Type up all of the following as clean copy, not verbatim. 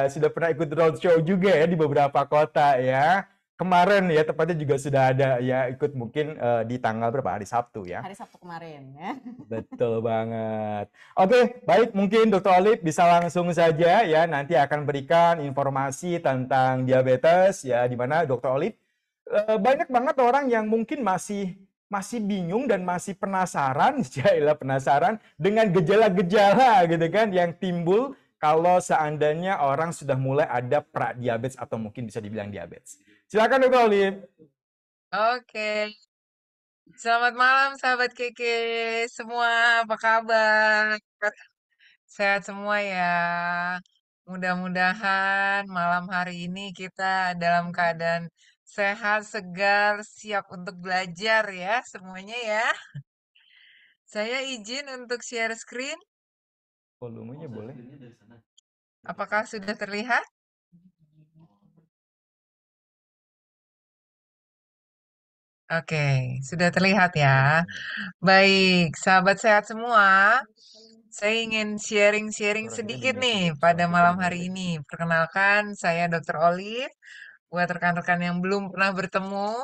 sudah pernah ikut roadshow juga ya di beberapa kota ya. Kemarin ya tepatnya juga sudah ada ya ikut mungkin di tanggal berapa hari Sabtu ya. Hari Sabtu kemarin ya. Betul banget. Oke, baik mungkin Dokter Olive bisa langsung saja ya nanti akan berikan informasi tentang diabetes ya di mana Dokter Olive banyak banget orang yang mungkin masih masih bingung dan masih penasaran, jailah penasaran dengan gejala-gejala gitu kan yang timbul kalau seandainya orang sudah mulai ada pra-diabetes atau mungkin bisa dibilang diabetes. Silakan Dokter Olive. Oke, selamat malam sahabat Keke semua, apa kabar? Sehat semua ya. Mudah-mudahan malam hari ini kita dalam keadaan sehat, segar, siap untuk belajar ya semuanya ya. Saya izin untuk share screen. Volumenya boleh. Apakah sudah terlihat? Oke, sudah terlihat ya. Baik, sahabat sehat semua. Saya ingin sharing-sharing Suara kita sedikit dimute nih ya, suara pada kita malam dimute. hari ini. Perkenalkan, saya Dr. Olive. Buat rekan-rekan yang belum pernah bertemu,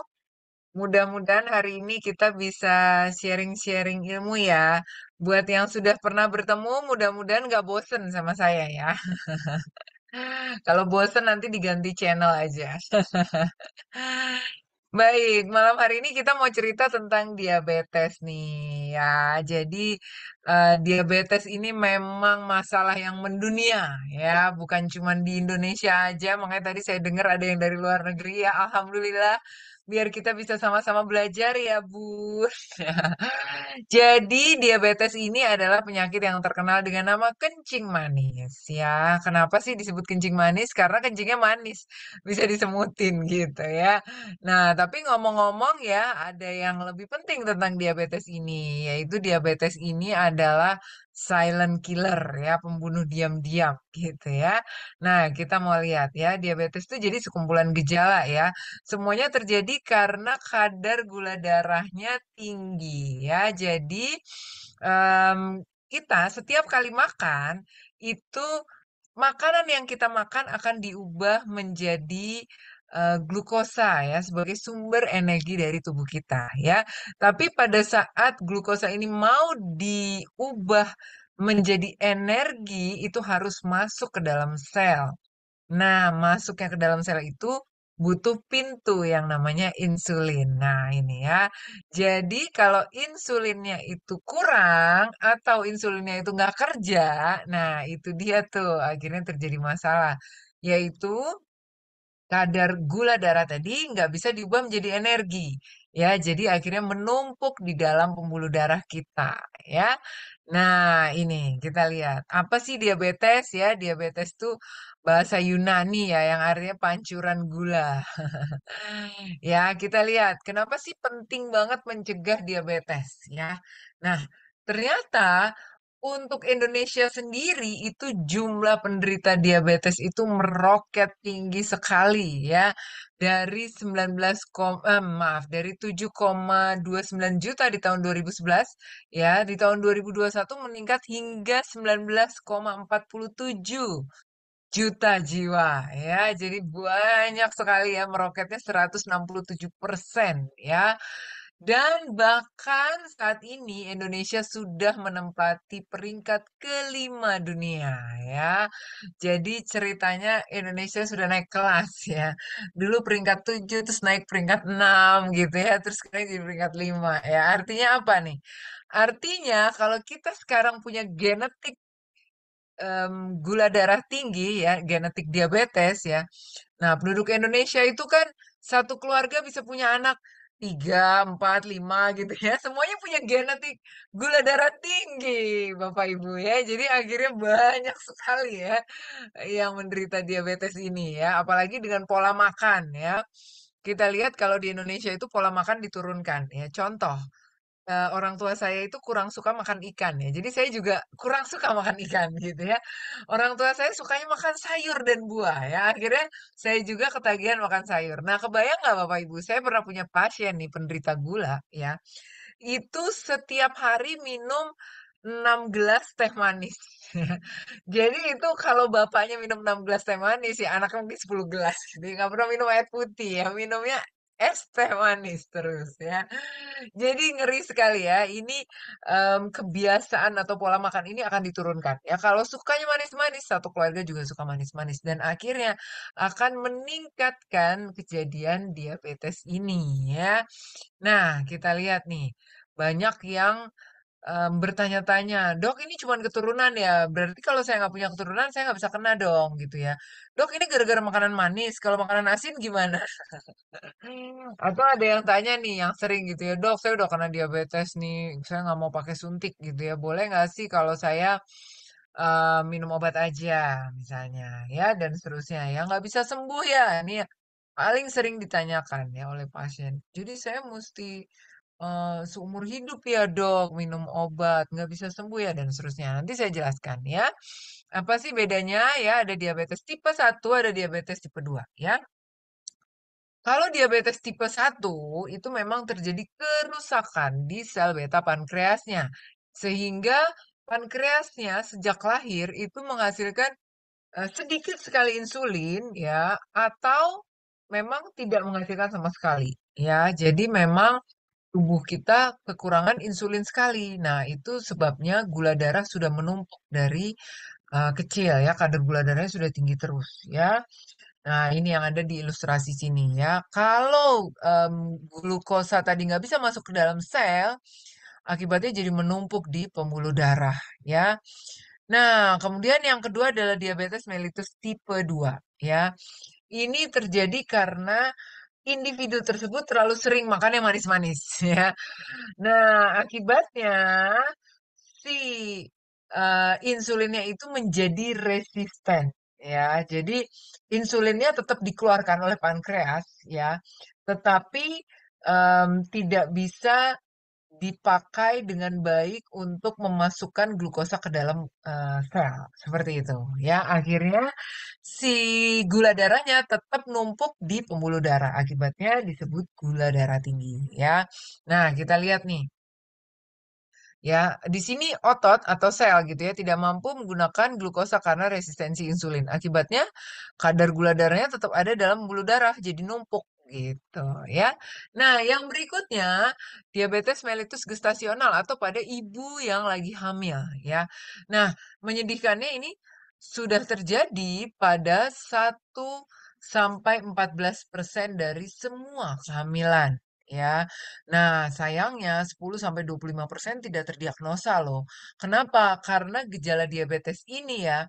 mudah-mudahan hari ini kita bisa sharing-sharing ilmu ya. Buat yang sudah pernah bertemu, mudah-mudahan nggak bosen sama saya ya. Kalau bosen nanti diganti channel aja. Baik, malam hari ini kita mau cerita tentang diabetes nih ya. Jadi diabetes ini memang masalah yang mendunia ya, bukan cuma di Indonesia aja. Makanya tadi saya dengar ada yang dari luar negeri ya. Alhamdulillah, biar kita bisa sama-sama belajar ya, Bu. Jadi diabetes ini adalah penyakit yang terkenal dengan nama kencing manis ya. Kenapa sih disebut kencing manis? Karena kencingnya manis, bisa disemutin gitu ya. Nah, tapi ngomong-ngomong ya, ada yang lebih penting tentang diabetes ini, yaitu diabetes ini adalah silent killer ya, pembunuh diam-diam gitu ya. Nah, kita mau lihat ya, diabetes itu jadi sekumpulan gejala ya. Semuanya terjadi karena kadar gula darahnya tinggi ya. Jadi kita setiap kali makan itu makanan yang kita makan akan diubah menjadi glukosa ya sebagai sumber energi dari tubuh kita ya. Tapi pada saat glukosa ini mau diubah menjadi energi itu harus masuk ke dalam sel. Nah, masuknya ke dalam sel itu butuh pintu yang namanya insulin. Nah, ini ya. Jadi kalau insulinnya itu kurang atau insulinnya itu nggak kerja, nah itu dia tuh akhirnya terjadi masalah. Yaitu kadar gula darah tadi nggak bisa diubah menjadi energi. Ya, jadi akhirnya menumpuk di dalam pembuluh darah kita. Ya, nah ini kita lihat. Apa sih diabetes ya? Diabetes itu bahasa Yunani ya, yang artinya pancuran gula. Ya, kita lihat. Kenapa sih penting banget mencegah diabetes ya? Nah, ternyata untuk Indonesia sendiri itu jumlah penderita diabetes itu meroket tinggi sekali ya. Dari 7,29 juta di tahun 2011 ya, di tahun 2021 meningkat hingga 19,47 juta jiwa ya. Jadi banyak sekali ya, meroketnya 167% ya. Dan bahkan saat ini Indonesia sudah menempati peringkat kelima dunia ya. Jadi ceritanya Indonesia sudah naik kelas ya. Dulu peringkat 7 terus naik peringkat 6 gitu ya. Terus sekarang jadi peringkat 5 ya. Artinya apa nih? Artinya kalau kita sekarang punya genetik gula darah tinggi ya, genetik diabetes ya. Nah, penduduk Indonesia itu kan satu keluarga bisa punya anak 3, 4, 5 gitu ya. Semuanya punya genetik gula darah tinggi, Bapak Ibu ya. Jadi akhirnya banyak sekali ya yang menderita diabetes ini ya. Apalagi dengan pola makan ya. Kita lihat kalau di Indonesia itu pola makan diturunkan ya. Contoh, orang tua saya itu kurang suka makan ikan ya. Jadi saya juga kurang suka makan ikan gitu ya. Orang tua saya sukanya makan sayur dan buah ya. Akhirnya saya juga ketagihan makan sayur. Nah, kebayang nggak Bapak Ibu? Saya pernah punya pasien nih penderita gula ya. Itu setiap hari minum 6 gelas teh manis. Jadi itu kalau bapaknya minum 6 gelas teh manis, ya anaknya mungkin 10 gelas gitu, nggak pernah minum air putih ya, minumnya es teh manis terus ya. Jadi ngeri sekali ya, ini kebiasaan atau pola makan ini akan diturunkan ya. Kalau sukanya manis-manis, satu keluarga juga suka manis-manis dan akhirnya akan meningkatkan kejadian diabetes ini ya. Nah, kita lihat nih, banyak yang bertanya-tanya, "Dok, ini cuman keturunan ya? Berarti kalau saya nggak punya keturunan, saya nggak bisa kena dong?" Gitu ya. "Dok, ini gara-gara makanan manis, kalau makanan asin gimana?" Atau ada yang tanya nih, yang sering gitu ya, "Dok, saya udah kena diabetes nih, saya nggak mau pakai suntik gitu ya. Boleh nggak sih kalau saya minum obat aja?" Misalnya ya, dan seterusnya ya. "Nggak bisa sembuh ya?" Ini ya paling sering ditanyakan ya oleh pasien. "Jadi saya mesti seumur hidup ya, Dok, minum obat, nggak bisa sembuh ya?" Dan seterusnya. Nanti saya jelaskan ya. Apa sih bedanya ya, ada diabetes tipe 1, ada diabetes tipe 2 ya. Kalau diabetes tipe 1 itu memang terjadi kerusakan di sel beta pankreasnya. Sehingga pankreasnya sejak lahir itu menghasilkan sedikit sekali insulin ya, atau memang tidak menghasilkan sama sekali ya. Jadi memang tubuh kita kekurangan insulin sekali. Nah, itu sebabnya gula darah sudah menumpuk dari kecil ya, kadar gula darahnya sudah tinggi terus ya. Nah, ini yang ada di ilustrasi sini ya. Kalau glukosa tadi nggak bisa masuk ke dalam sel, akibatnya jadi menumpuk di pembuluh darah ya. Nah, kemudian yang kedua adalah diabetes mellitus tipe 2 ya. Ini terjadi karena individu tersebut terlalu sering makan yang manis-manis ya. Nah, akibatnya si insulinnya itu menjadi resisten ya. Jadi insulinnya tetap dikeluarkan oleh pankreas ya, tetapi tidak bisa dipakai dengan baik untuk memasukkan glukosa ke dalam sel seperti itu ya. Akhirnya si gula darahnya tetap numpuk di pembuluh darah. Akibatnya disebut gula darah tinggi ya. Nah, kita lihat nih. Ya, di sini otot atau sel gitu ya tidak mampu menggunakan glukosa karena resistensi insulin. Akibatnya kadar gula darahnya tetap ada dalam pembuluh darah, jadi numpuk gitu ya. Nah, yang berikutnya diabetes mellitus gestasional atau pada ibu yang lagi hamil ya. Nah, menyedihkannya ini sudah terjadi pada 1 sampai 14% dari semua kehamilan ya. Nah, sayangnya 10 sampai 25% tidak terdiagnosa loh. Kenapa? Karena gejala diabetes ini ya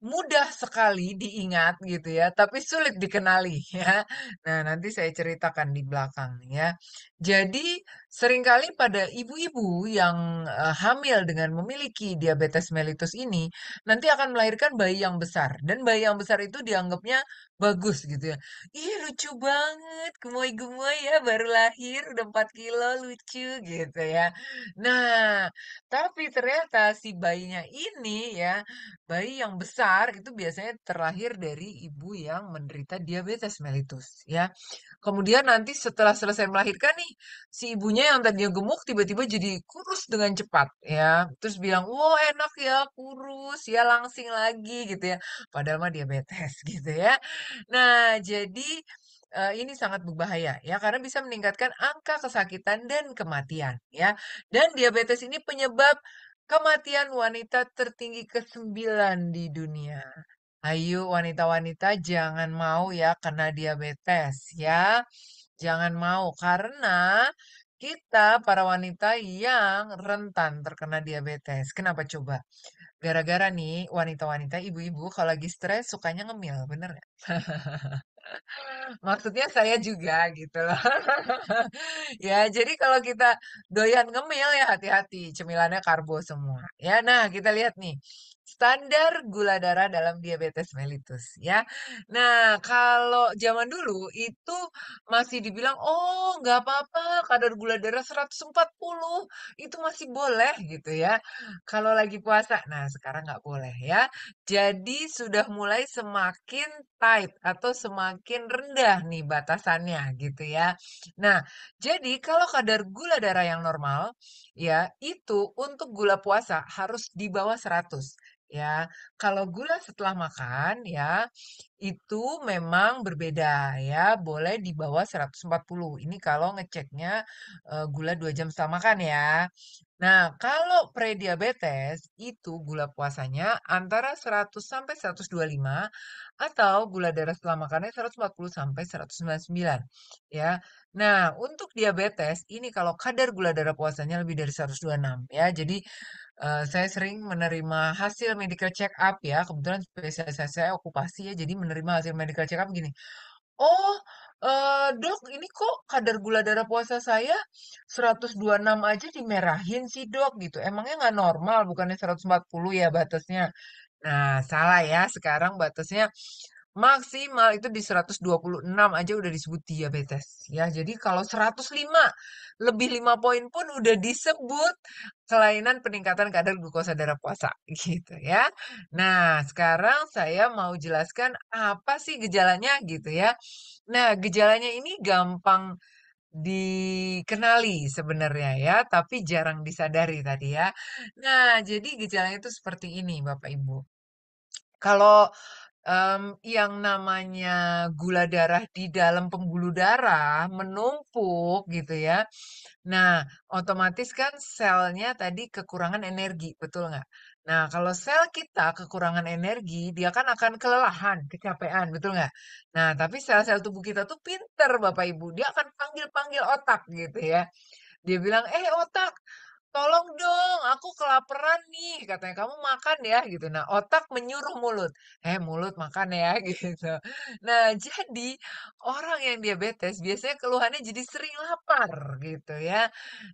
mudah sekali diingat gitu ya, tapi sulit dikenali ya. Nah, nanti saya ceritakan di belakang ya. Jadi, seringkali pada ibu-ibu yang hamil dengan memiliki diabetes mellitus ini, nanti akan melahirkan bayi yang besar. Dan bayi yang besar itu dianggapnya bagus gitu ya. Ih, lucu banget, gemoy-gemoy ya, baru lahir udah 4 kilo, lucu gitu ya. Nah, tapi ternyata si bayinya ini ya, bayi yang besar itu biasanya terlahir dari ibu yang menderita diabetes mellitus ya. Kemudian nanti setelah selesai melahirkan nih, si ibunya yang tadinya gemuk tiba-tiba jadi kurus dengan cepat ya. Terus bilang, "Wow, enak ya kurus ya, langsing lagi," gitu ya. Padahal mah diabetes gitu ya. Nah, jadi ini sangat berbahaya ya karena bisa meningkatkan angka kesakitan dan kematian ya. Dan diabetes ini penyebab kematian wanita tertinggi ke-9 di dunia. Ayo wanita-wanita jangan mau ya kena diabetes ya. Jangan mau karena kita para wanita yang rentan terkena diabetes. Kenapa coba? Gara-gara nih wanita-wanita, ibu-ibu kalau lagi stres sukanya ngemil, bener nggak? Maksudnya saya juga gitu loh. Ya, jadi kalau kita doyan ngemil ya hati-hati, cemilannya karbo semua. Ya, nah kita lihat nih. Standar gula darah dalam diabetes mellitus ya. Nah, kalau zaman dulu itu masih dibilang, "Oh, nggak apa-apa kadar gula darah 140 itu masih boleh," gitu ya. Kalau lagi puasa. Nah, sekarang nggak boleh ya. Jadi sudah mulai semakin tight atau semakin rendah nih batasannya gitu ya. Nah, jadi kalau kadar gula darah yang normal ya, itu untuk gula puasa harus di bawah 100 ya. Kalau gula setelah makan ya, itu memang berbeda ya, boleh di bawah 140. Ini kalau ngeceknya gula 2 jam setelah makan ya. Nah, kalau prediabetes itu gula puasanya antara 100 sampai 125 atau gula darah setelah makannya 140 sampai 199 ya. Nah, untuk diabetes ini kalau kadar gula darah puasanya lebih dari 126 ya. Jadi saya sering menerima hasil medical check up ya. Kebetulan spesialisasi saya okupasi ya. Jadi menerima hasil medical check up gini. Oh, Dok, ini kok kadar gula darah puasa saya 126 aja dimerahin sih, Dok, gitu. Emangnya nggak normal, bukannya 140 ya batasnya? Nah, salah ya, sekarang batasnya maksimal itu di 126 aja udah disebut diabetes, ya. Jadi kalau 105, lebih 5 poin pun udah disebut kelainan peningkatan kadar glukosa darah puasa, gitu ya. Nah, sekarang saya mau jelaskan apa sih gejalanya gitu ya. Nah, gejalanya ini gampang dikenali sebenarnya ya, tapi jarang disadari tadi ya. Nah, jadi gejalanya itu seperti ini Bapak Ibu. Kalau yang namanya gula darah di dalam pembuluh darah menumpuk gitu ya. Nah, otomatis kan selnya tadi kekurangan energi, betul nggak? Nah, kalau sel kita kekurangan energi, dia kan akan kelelahan, kecapean, betul nggak? Nah, tapi sel-sel tubuh kita tuh pinter, Bapak Ibu. Dia akan panggil-panggil otak gitu ya. Dia bilang, otak, tolong dong, aku kelaparan nih. Katanya, kamu makan ya gitu. Nah, otak menyuruh mulut, mulut makan ya gitu. Nah, jadi orang yang diabetes biasanya keluhannya jadi sering lapar gitu ya.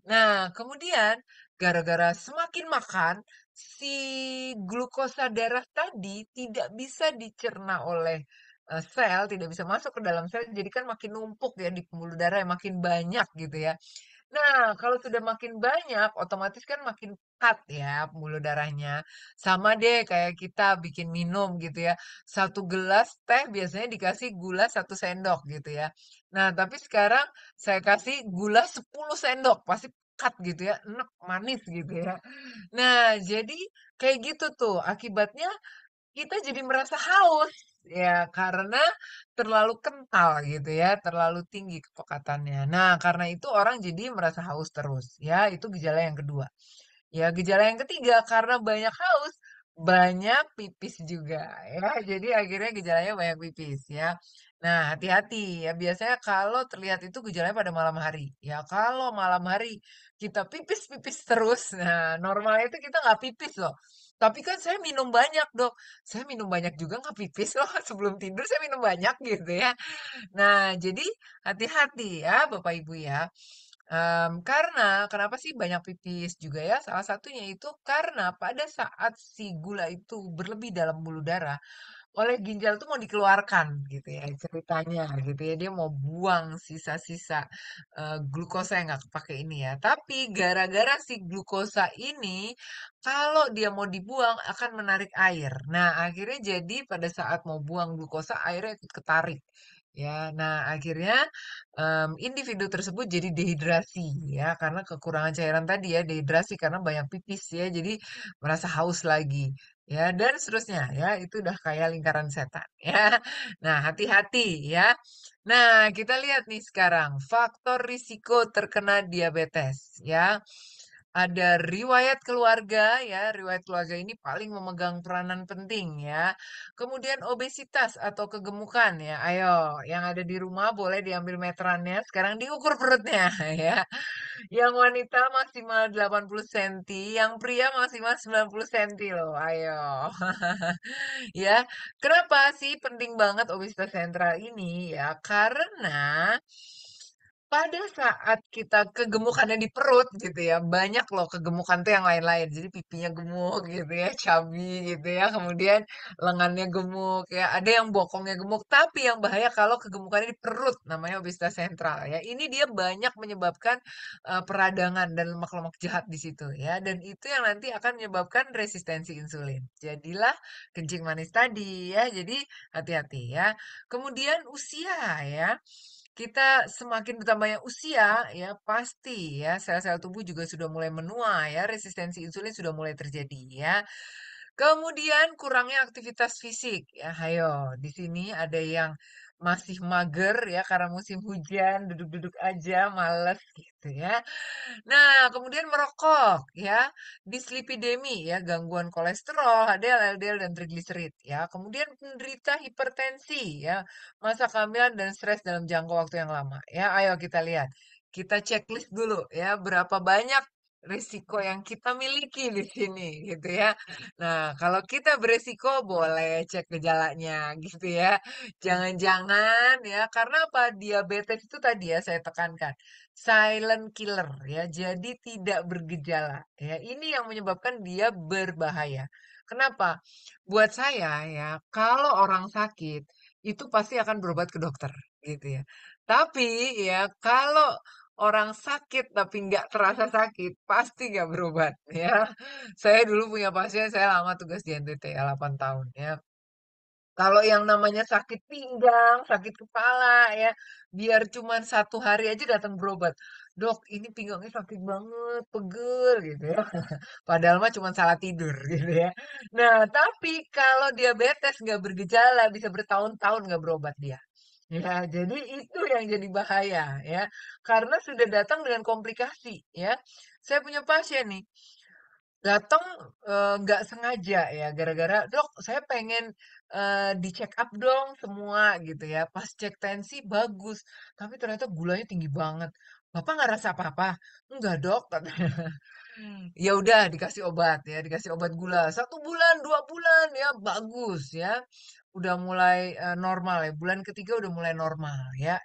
Nah, kemudian gara-gara semakin makan, si glukosa darah tadi tidak bisa dicerna oleh sel, tidak bisa masuk ke dalam sel, jadi kan makin numpuk ya di pembuluh darah yang makin banyak gitu ya. Nah, kalau sudah makin banyak, otomatis kan makin pekat ya pembuluh darahnya. Sama deh kayak kita bikin minum gitu ya. Satu gelas teh biasanya dikasih gula 1 sendok gitu ya. Nah, tapi sekarang saya kasih gula 10 sendok. Pasti pekat gitu ya. Enak, manis gitu ya. Nah, jadi kayak gitu tuh. Akibatnya kita jadi merasa haus, ya karena terlalu kental gitu ya, terlalu tinggi kepekatannya. Nah, karena itu orang jadi merasa haus terus, ya itu gejala yang kedua. Ya, gejala yang ketiga karena banyak haus, banyak pipis juga ya. Jadi akhirnya gejalanya banyak pipis ya. Nah, hati-hati ya. Biasanya kalau terlihat itu gejalanya pada malam hari. Ya, kalau malam hari kita pipis-pipis terus, nah normalnya itu kita nggak pipis loh. Tapi kan saya minum banyak, Dok. Saya minum banyak juga nggak pipis loh. Sebelum tidur saya minum banyak gitu ya. Nah, jadi hati-hati ya Bapak Ibu ya. Karena kenapa sih banyak pipis juga ya? Salah satunya itu karena pada saat si gula itu berlebih dalam pembuluh darah, oleh ginjal tuh mau dikeluarkan gitu ya ceritanya gitu ya. Dia mau buang sisa-sisa glukosa yang nggak kepake ini ya. Tapi gara-gara si glukosa ini kalau dia mau dibuang akan menarik air. Nah, akhirnya jadi pada saat mau buang glukosa airnya ikut ketarik. Ya, nah akhirnya individu tersebut jadi dehidrasi ya karena kekurangan cairan tadi ya, dehidrasi karena banyak pipis ya, jadi merasa haus lagi ya dan seterusnya ya, itu udah kayak lingkaran setan ya. Nah, hati-hati ya. Nah, kita lihat nih sekarang faktor risiko terkena diabetes ya. Ada riwayat keluarga ya, riwayat keluarga ini paling memegang peranan penting ya. Kemudian obesitas atau kegemukan ya. Ayo, yang ada di rumah boleh diambil meterannya, sekarang diukur perutnya ya. Yang wanita maksimal 80 cm, yang pria maksimal 90 cm loh. Ayo. Ya, kenapa sih penting banget obesitas sentral ini ya? Karena pada saat kita kegemukannya di perut gitu ya, banyak loh kegemukan tuh yang lain-lain. Jadi pipinya gemuk gitu ya, chubby gitu ya, kemudian lengannya gemuk ya, ada yang bokongnya gemuk. Tapi yang bahaya kalau kegemukannya di perut, namanya obesitas sentral ya. Ini dia banyak menyebabkan peradangan dan lemak-lemak jahat di situ ya. Dan itu yang nanti akan menyebabkan resistensi insulin. Jadilah kencing manis tadi ya. Jadi hati-hati ya. Kemudian usia ya. Kita semakin bertambahnya usia, ya pasti ya sel-sel tubuh juga sudah mulai menua ya, resistensi insulin sudah mulai terjadi ya. Kemudian kurangnya aktivitas fisik ya, hayo di sini ada yang masih mager ya karena musim hujan, duduk-duduk aja, males gitu ya. Nah, kemudian merokok ya, dislipidemi ya, gangguan kolesterol, HDL, LDL dan trigliserid ya. Kemudian penderita hipertensi ya, masa kehamilan dan stres dalam jangka waktu yang lama ya. Ayo kita lihat. Kita checklist dulu ya, berapa banyak risiko yang kita miliki di sini gitu ya. Nah, kalau kita beresiko boleh cek gejalanya gitu ya. Jangan-jangan ya, karena apa? Diabetes itu tadi ya saya tekankan silent killer ya, jadi tidak bergejala ya. Ini yang menyebabkan dia berbahaya. Kenapa? Buat saya ya, kalau orang sakit itu pasti akan berobat ke dokter gitu ya. Tapi ya kalau orang sakit tapi nggak terasa sakit, pasti nggak berobat ya. Saya dulu punya pasien, saya lama tugas di NTT ya, 8 tahun ya. Kalau yang namanya sakit pinggang, sakit kepala ya, biar cuman 1 hari aja datang berobat. Dok, ini pinggangnya sakit banget, pegel gitu ya. Padahal mah cuma salah tidur gitu ya. Nah, tapi kalau diabetes nggak bergejala, bisa bertahun-tahun nggak berobat dia. Ya, jadi itu yang jadi bahaya ya. Karena sudah datang dengan komplikasi ya. Saya punya pasien nih, datang, nggak sengaja ya, gara-gara, "Dok, saya pengen, di-check up dong semua," gitu ya. Pas cek tensi bagus, tapi ternyata gulanya tinggi banget. "Bapak nggak rasa apa-apa?" "Enggak, Dok," katanya. Ya udah dikasih obat ya, dikasih obat gula. 1 bulan, 2 bulan ya, bagus ya. Udah mulai, normal ya, bulan ketiga udah mulai normal ya.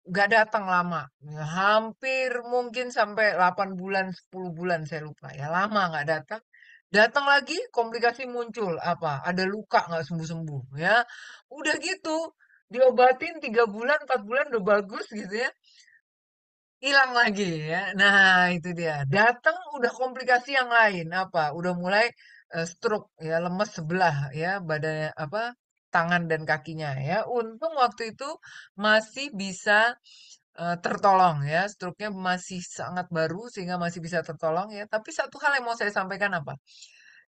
Nggak datang lama, ya hampir mungkin sampai 8 bulan, 10 bulan saya lupa ya, lama nggak datang. Datang lagi komplikasi muncul, apa, ada luka nggak sembuh-sembuh ya. Udah gitu, diobatin 3 bulan, 4 bulan udah bagus gitu ya, hilang lagi ya. Nah itu dia, datang udah komplikasi yang lain, apa, udah mulai, stroke ya, lemes sebelah ya, badannya apa, tangan dan kakinya ya. Untung waktu itu masih bisa tertolong ya, struknya masih sangat baru sehingga masih bisa tertolong ya. Tapi satu hal yang mau saya sampaikan apa?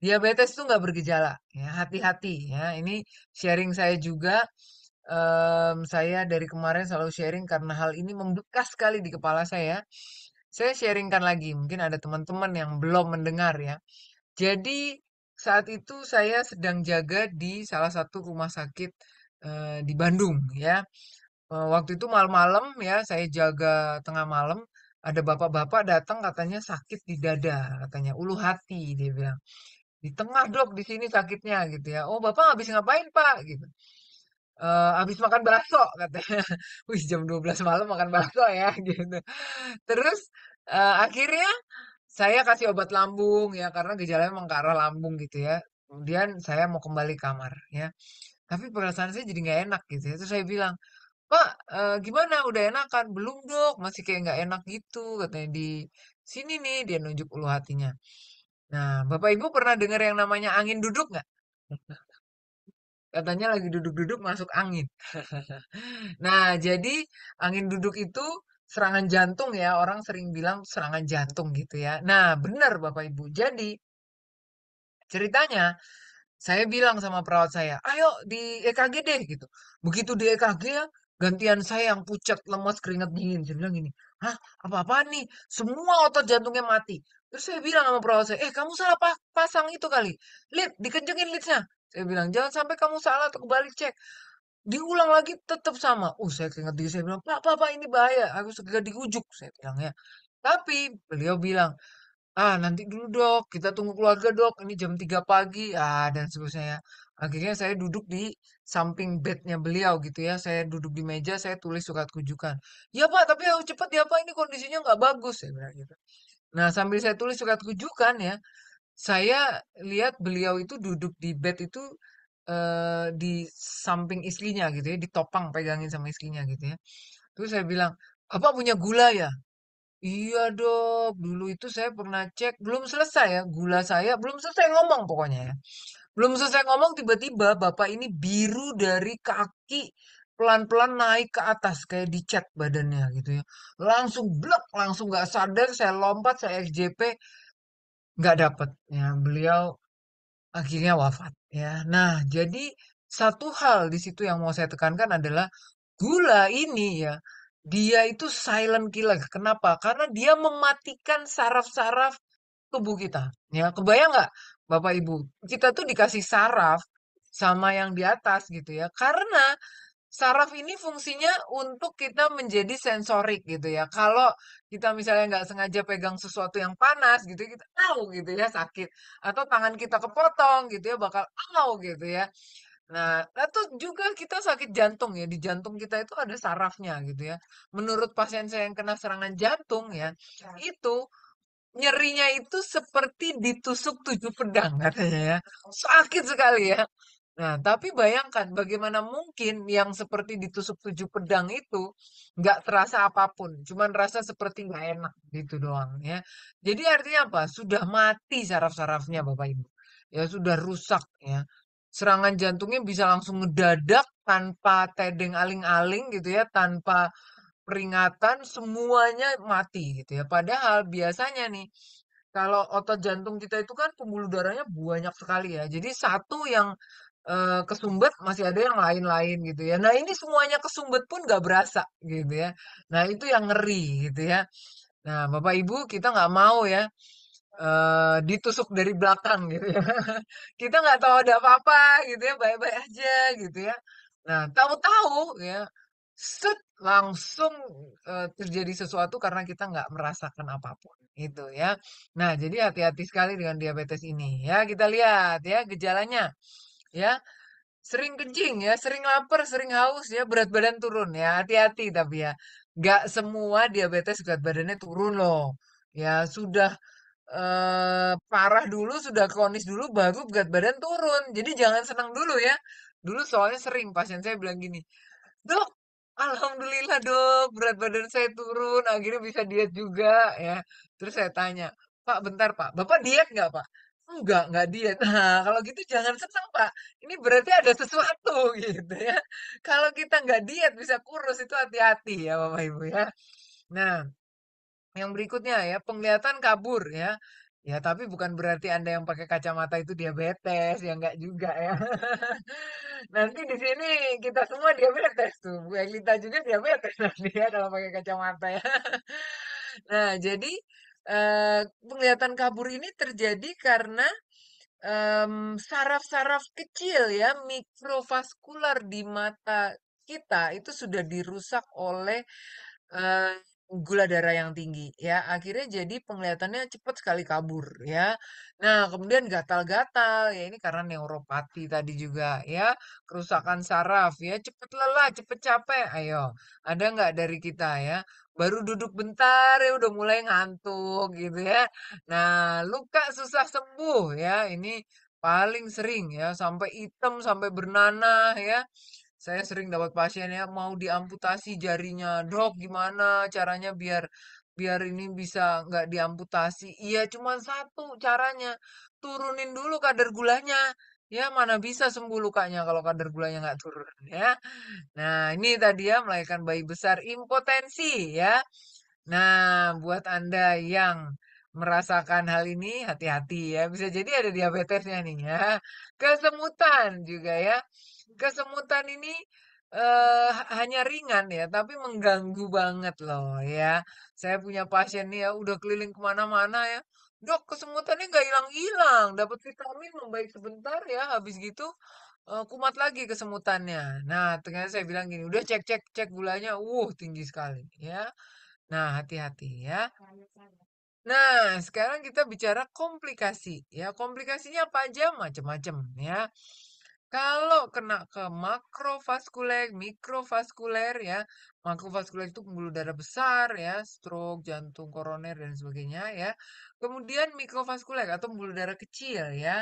Diabetes itu nggak bergejala ya, hati-hati ya. Ini sharing saya juga. Saya dari kemarin selalu sharing karena hal ini membekas sekali di kepala saya. Saya sharingkan lagi, mungkin ada teman-teman yang belum mendengar ya. Jadi saat itu saya sedang jaga di salah satu rumah sakit di Bandung ya. Waktu itu malam-malam ya, saya jaga tengah malam, ada bapak-bapak datang katanya sakit di dada, katanya ulu hati dia bilang. Di tengah dok, di sini sakitnya gitu ya. Oh bapak habis ngapain pak? Gitu. Habis makan bakso katanya. Wih jam 12 malam makan bakso ya gitu. Terus akhirnya saya kasih obat lambung ya karena gejalanya memang ke arah lambung gitu ya. Kemudian saya mau kembali kamar ya. Tapi perasaan saya jadi nggak enak gitu ya. Terus saya bilang, "Pak, gimana udah enakan?" "Belum, Dok, masih kayak nggak enak gitu," katanya, "di sini nih," dia nunjuk ulu hatinya. Nah, Bapak Ibu pernah dengar yang namanya angin duduk nggak? Katanya lagi duduk-duduk masuk angin. Nah, jadi angin duduk itu serangan jantung ya, orang sering bilang serangan jantung gitu ya. Nah, benar Bapak Ibu. Jadi, ceritanya saya bilang sama perawat saya, "Ayo di EKG deh," gitu. Begitu di EKG ya, gantian saya yang pucat, lemas, keringat dingin. Saya bilang gini, "Hah? Apa-apaan nih? Semua otot jantungnya mati." Terus saya bilang sama perawat saya, "Eh, kamu salah pasang itu kali. Lead, dikencengin leadsnya." Saya bilang, "Jangan sampai kamu salah atau kebalik cek." Diulang lagi tetap sama. Saya keringat dingin. Saya bilang, "Pak, Pak, Pak, ini bahaya. Harus segera dirujuk." Saya bilang ya. Tapi beliau bilang, "Ah, nanti dulu dok, kita tunggu keluarga dok, ini jam 3 pagi, dan seterusnya ya. Akhirnya saya duduk di samping bednya beliau gitu ya. Saya duduk di meja, saya tulis surat rujukan. Ya Pak, tapi harus cepat ya Pak, ini kondisinya nggak bagus, saya bilang gitu. Nah, sambil saya tulis surat rujukan ya, saya lihat beliau itu duduk di bed itu di samping istrinya gitu ya, ditopang pegangin sama istrinya gitu ya. Terus saya bilang, Bapak punya gula ya? Iya dok, dulu itu saya pernah cek, belum selesai ya, gula saya belum selesai ngomong pokoknya ya. Belum selesai ngomong tiba-tiba bapak ini biru dari kaki pelan-pelan naik ke atas kayak dicat badannya gitu ya. Langsung blek, langsung nggak sadar, saya lompat, saya XJP, nggak dapet ya. Beliau akhirnya wafat ya. Nah, jadi satu hal di situ yang mau saya tekankan adalah gula ini ya, dia itu silent killer. Kenapa? Karena dia mematikan saraf-saraf tubuh kita. Ya, kebayang nggak, Bapak Ibu? Kita tuh dikasih saraf sama yang di atas gitu ya. Karena saraf ini fungsinya untuk kita menjadi sensorik gitu ya. Kalau kita misalnya nggak sengaja pegang sesuatu yang panas gitu, kita tahu gitu ya sakit. Atau tangan kita kepotong gitu ya, bakal au gitu ya. Nah, atau juga kita sakit jantung ya, di jantung kita itu ada sarafnya gitu ya. Menurut pasien saya yang kena serangan jantung ya, itu nyerinya itu seperti ditusuk 7 pedang katanya ya. Sakit sekali ya. Nah, tapi bayangkan bagaimana mungkin yang seperti ditusuk 7 pedang itu nggak terasa apapun, cuman rasa seperti nggak enak gitu doang ya. Jadi artinya apa? Sudah mati saraf-sarafnya Bapak Ibu. Ya sudah rusak ya. Serangan jantungnya bisa langsung ngedadak tanpa tedeng aling-aling gitu ya, tanpa peringatan semuanya mati gitu ya. Padahal biasanya nih kalau otot jantung kita itu kan pembuluh darahnya banyak sekali ya. Jadi satu yang kesumbat masih ada yang lain-lain gitu ya. Nah ini semuanya kesumbat pun nggak berasa gitu ya. Nah itu yang ngeri gitu ya. Nah Bapak Ibu kita nggak mau ya ditusuk dari belakang gitu ya. Kita nggak tahu ada apa-apa gitu ya, baik-baik aja gitu ya. Nah, tahu-tahu ya, set langsung terjadi sesuatu karena kita nggak merasakan apapun gitu ya. Nah, jadi hati-hati sekali dengan diabetes ini ya. Kita lihat ya gejalanya ya. Sering kencing ya, sering lapar, sering haus ya, berat badan turun ya. Hati-hati tapi ya. Nggak semua diabetes berat badannya turun loh. Ya, sudah parah dulu, sudah kronis dulu, baru berat badan turun. Jadi jangan senang dulu ya. Dulu soalnya sering pasien saya bilang gini, Dok, alhamdulillah dok, berat badan saya turun, akhirnya bisa diet juga ya. Terus saya tanya, Pak bentar Pak, Bapak diet nggak Pak? Nggak diet. Nah, kalau gitu jangan senang Pak. Ini berarti ada sesuatu gitu ya. Kalau kita nggak diet bisa kurus itu hati-hati ya Bapak Ibu ya. Nah, yang berikutnya ya, penglihatan kabur ya. Ya, tapi bukan berarti Anda yang pakai kacamata itu diabetes, ya enggak juga ya. Nanti di sini kita semua diabetes tuh. Bu Elita juga diabetes nanti ya kalau pakai kacamata ya. Nah, jadi penglihatan kabur ini terjadi karena saraf-saraf kecil ya, mikrovaskular di mata kita itu sudah dirusak oleh Eee, gula darah yang tinggi ya, akhirnya jadi penglihatannya cepat sekali kabur ya. Nah kemudian gatal-gatal, ya ini karena neuropati tadi juga ya, kerusakan saraf ya, cepet lelah, cepet capek, ayo ada nggak dari kita ya? Baru duduk bentar ya udah mulai ngantuk gitu ya. Nah luka susah sembuh ya, ini paling sering ya, sampai hitam, sampai bernanah ya. Saya sering dapat pasien ya mau diamputasi jarinya, dok gimana caranya biar biar ini bisa nggak diamputasi? Iya cuma satu caranya, turunin dulu kadar gulanya. Ya mana bisa sembuh lukanya kalau kadar gulanya nggak turun ya. Nah ini tadi ya melahirkan bayi besar impotensi ya. Nah buat Anda yang merasakan hal ini hati-hati ya, bisa jadi ada diabetesnya nih ya. Kesemutan juga ya. Kesemutan ini, hanya ringan ya, tapi mengganggu banget loh ya. Saya punya pasien nih ya, udah keliling kemana mana ya, "Dok, kesemutannya nggak hilang-hilang, dapat vitamin membaik sebentar ya, habis gitu, kumat lagi kesemutannya." Nah, ternyata saya bilang gini, "Udah cek cek cek gulanya, tinggi sekali," ya. Nah, hati-hati ya. Nah, sekarang kita bicara komplikasi ya, komplikasinya apa aja? Macam-macam ya. Kalau kena ke makrovaskuler, mikrovaskuler ya, makrovaskuler itu pembuluh darah besar ya, stroke, jantung koroner dan sebagainya ya. Kemudian mikrovaskuler atau pembuluh darah kecil ya,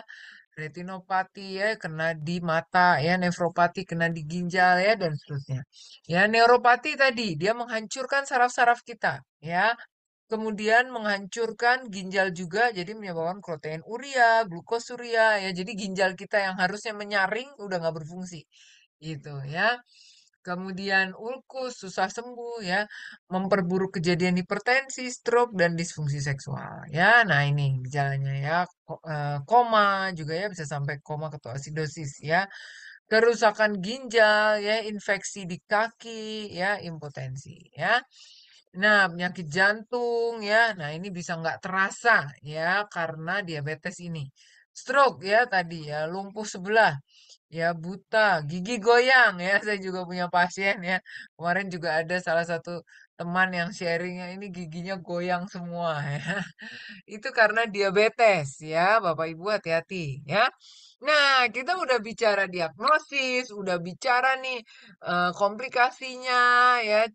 retinopati ya kena di mata ya, nefropati kena di ginjal ya dan seterusnya. Ya, neuropati tadi dia menghancurkan saraf-saraf kita ya. Kemudian menghancurkan ginjal juga, jadi menyebabkan proteinuria, glukosuria, ya. Jadi ginjal kita yang harusnya menyaring udah nggak berfungsi, gitu ya. Kemudian ulkus, susah sembuh ya, memperburuk kejadian hipertensi, stroke, dan disfungsi seksual ya. Nah ini gejalanya ya, koma juga ya bisa sampai koma ketoasidosis ya. Kerusakan ginjal ya, infeksi di kaki ya, impotensi ya. Nah, penyakit jantung ya. Nah, ini bisa nggak terasa ya karena diabetes ini. Stroke ya tadi ya, lumpuh sebelah, ya buta, gigi goyang ya. Saya juga punya pasien ya. Kemarin juga ada salah satu teman yang sharingnya ini giginya goyang semua ya. Itu karena diabetes ya, Bapak Ibu hati-hati ya. Nah, kita udah bicara diagnosis, udah bicara nih komplikasinya ya.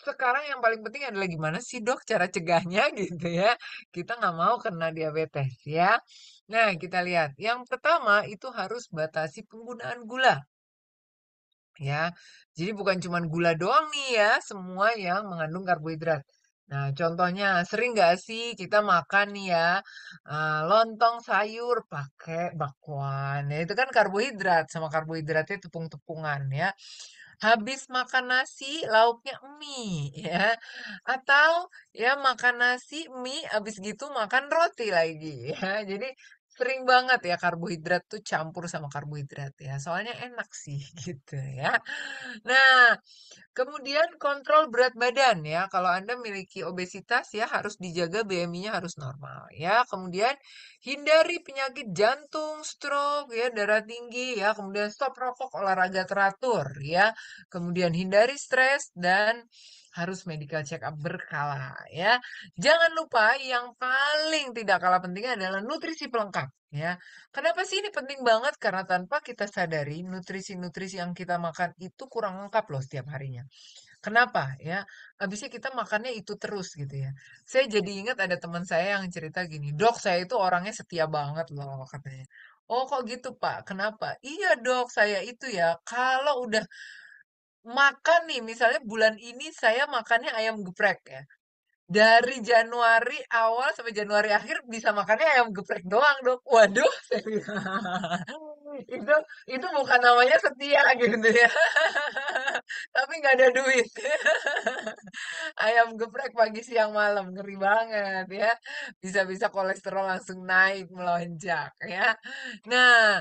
Sekarang yang paling penting adalah gimana sih dok cara cegahnya gitu ya. Kita nggak mau kena diabetes ya. Nah, kita lihat. Yang pertama itu harus batasi penggunaan gula. Ya, jadi bukan cuman gula doang nih ya, semua yang mengandung karbohidrat. Nah, contohnya sering nggak sih kita makan nih ya, lontong sayur pakai bakwan. Ya, itu kan karbohidrat, sama karbohidratnya tepung-tepungan ya. Habis makan nasi, lauknya mie ya. Atau ya makan nasi, mie, habis gitu makan roti lagi ya. Jadi sering banget ya karbohidrat tuh campur sama karbohidrat ya. Soalnya enak sih gitu ya. Nah, kemudian kontrol berat badan ya. Kalau Anda memiliki obesitas ya harus dijaga BMI-nya harus normal ya. Kemudian hindari penyakit jantung, stroke ya, darah tinggi ya. Kemudian stop rokok, olahraga teratur ya. Kemudian hindari stres dan harus medical check up berkala ya. Jangan lupa yang paling tidak kalah pentingnya adalah nutrisi pelengkap ya. Kenapa sih ini penting banget? Karena tanpa kita sadari, nutrisi-nutrisi yang kita makan itu kurang lengkap loh setiap harinya. Kenapa ya? Habisnya kita makannya itu terus gitu ya. Saya jadi ingat ada teman saya yang cerita gini, dok saya itu orangnya setia banget loh katanya. Oh kok gitu Pak? Kenapa? Iya dok, saya itu ya kalau udah makan nih, misalnya bulan ini saya makannya ayam geprek ya. Dari Januari awal sampai Januari akhir bisa makannya ayam geprek doang, Dok. Waduh, saya bilang, itu itu bukan namanya setia gitu ya. Tapi nggak ada duit. Ayam geprek pagi siang malam, ngeri banget ya. Bisa-bisa kolesterol langsung naik melonjak ya. Nah,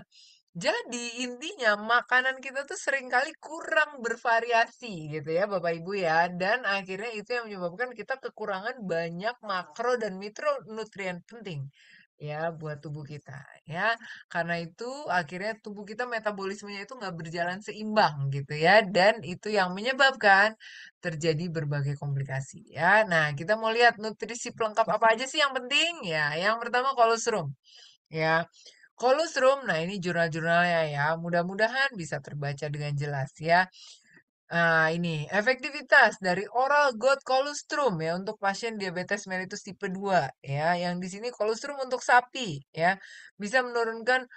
jadi intinya makanan kita tuh seringkali kurang bervariasi gitu ya Bapak Ibu ya. Dan akhirnya itu yang menyebabkan kita kekurangan banyak makro dan mikronutrien penting ya buat tubuh kita ya. Karena itu akhirnya tubuh kita metabolismenya itu nggak berjalan seimbang gitu ya. Dan itu yang menyebabkan terjadi berbagai komplikasi ya. Nah, kita mau lihat nutrisi pelengkap apa aja sih yang penting ya. Yang pertama kolostrum ya. Kolostrum, nah ini jurnal-jurnalnya ya, mudah-mudahan bisa terbaca dengan jelas ya. Nah, ini efektivitas dari oral gout colostrum ya untuk pasien diabetes mellitus tipe 2 ya. Yang di sini colostrum untuk sapi ya. Bisa menurunkan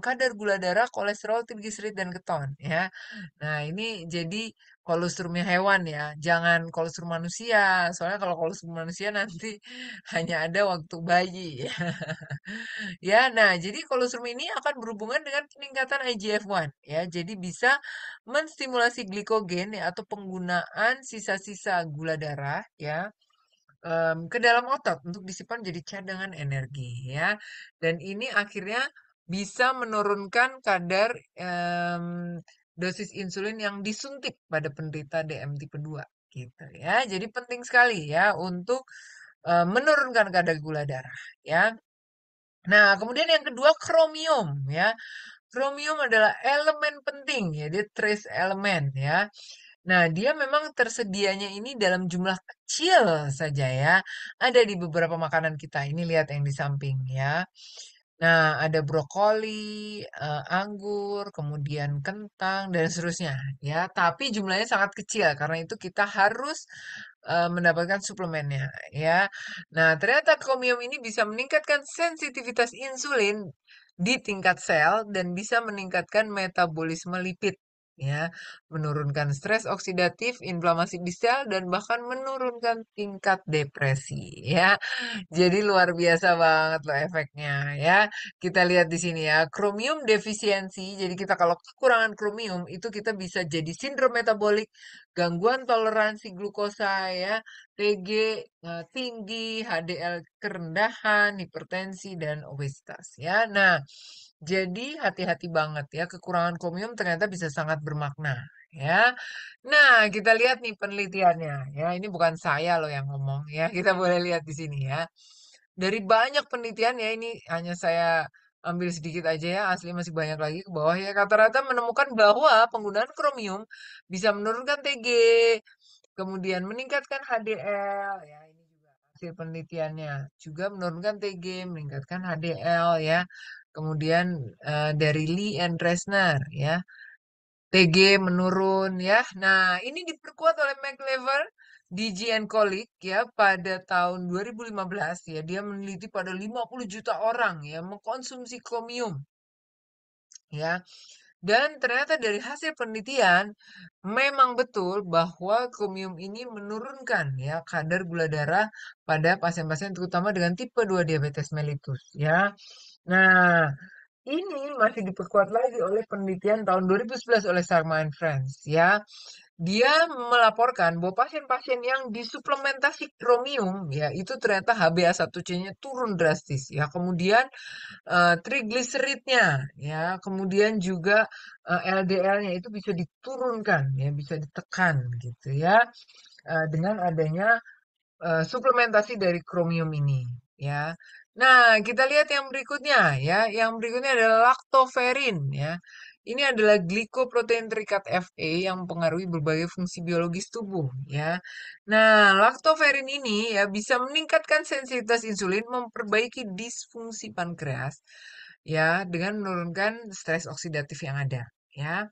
kadar gula darah, kolesterol, trigliserid dan keton ya. Nah, ini jadi kolostrumnya hewan ya. Jangan kolostrum manusia. Soalnya kalau kolostrum manusia nanti hanya ada waktu bayi ya. Ya, nah jadi kolostrum ini akan berhubungan dengan peningkatan IGF-1 ya. Jadi bisa menstimulasi glikogen ya atau penggunaan sisa-sisa gula darah ya ke dalam otot untuk disimpan jadi cadangan energi ya. Dan ini akhirnya bisa menurunkan kadar dosis insulin yang disuntik pada penderita DM tipe 2 gitu ya. Jadi penting sekali ya untuk menurunkan kadar gula darah ya. Nah, kemudian yang kedua kromium ya. Kromium adalah elemen penting ya, dia trace elemen ya. Nah, dia memang tersedianya ini dalam jumlah kecil saja ya. Ada di beberapa makanan kita. Ini lihat yang di samping ya. Nah, ada brokoli, anggur, kemudian kentang, dan seterusnya, ya. Tapi jumlahnya sangat kecil, karena itu kita harus mendapatkan suplemennya, ya. Nah, ternyata Chromium ini bisa meningkatkan sensitivitas insulin di tingkat sel dan bisa meningkatkan metabolisme lipid, ya, menurunkan stres oksidatif, inflamasi di sel, dan bahkan menurunkan tingkat depresi, ya. Jadi luar biasa banget loh efeknya ya. Kita lihat di sini ya, kromium defisiensi. Jadi kita kalau kekurangan kromium itu kita bisa jadi sindrom metabolik, gangguan toleransi glukosa ya, TG tinggi, HDL kerendahan, hipertensi dan obesitas ya. Nah, jadi hati-hati banget ya, kekurangan kromium ternyata bisa sangat bermakna ya. Nah, kita lihat nih penelitiannya ya. Ini bukan saya loh yang ngomong ya. Kita boleh lihat di sini ya. Dari banyak penelitian ya, ini hanya saya ambil sedikit aja ya, asli masih banyak lagi ke bawah ya. Rata-rata menemukan bahwa penggunaan kromium bisa menurunkan TG, kemudian meningkatkan HDL ya. Ini juga hasil penelitiannya. Juga menurunkan TG, meningkatkan HDL ya. Kemudian dari Lee and Resner ya. TG menurun ya. Nah, ini diperkuat oleh McLever, DG and colleague ya pada tahun 2015 ya. Dia meneliti pada 50 juta orang ya mengkonsumsi kromium ya. Dan ternyata dari hasil penelitian memang betul bahwa kromium ini menurunkan ya kadar gula darah pada pasien-pasien terutama dengan tipe 2 diabetes mellitus ya. Nah, ini masih diperkuat lagi oleh penelitian tahun 2011 oleh Sharma and Friends ya. Dia melaporkan bahwa pasien-pasien yang disuplementasi kromium ya itu ternyata HbA1c-nya turun drastis ya. Kemudian trigliseridnya ya, kemudian juga LDL-nya itu bisa diturunkan ya, bisa ditekan gitu ya dengan adanya suplementasi dari kromium ini ya. Nah, kita lihat yang berikutnya ya. Yang berikutnya adalah lactoferrin ya. Ini adalah glikoprotein terikat Fe yang mempengaruhi berbagai fungsi biologis tubuh ya. Nah, lactoferrin ini ya bisa meningkatkan sensitivitas insulin, memperbaiki disfungsi pankreas ya dengan menurunkan stres oksidatif yang ada ya.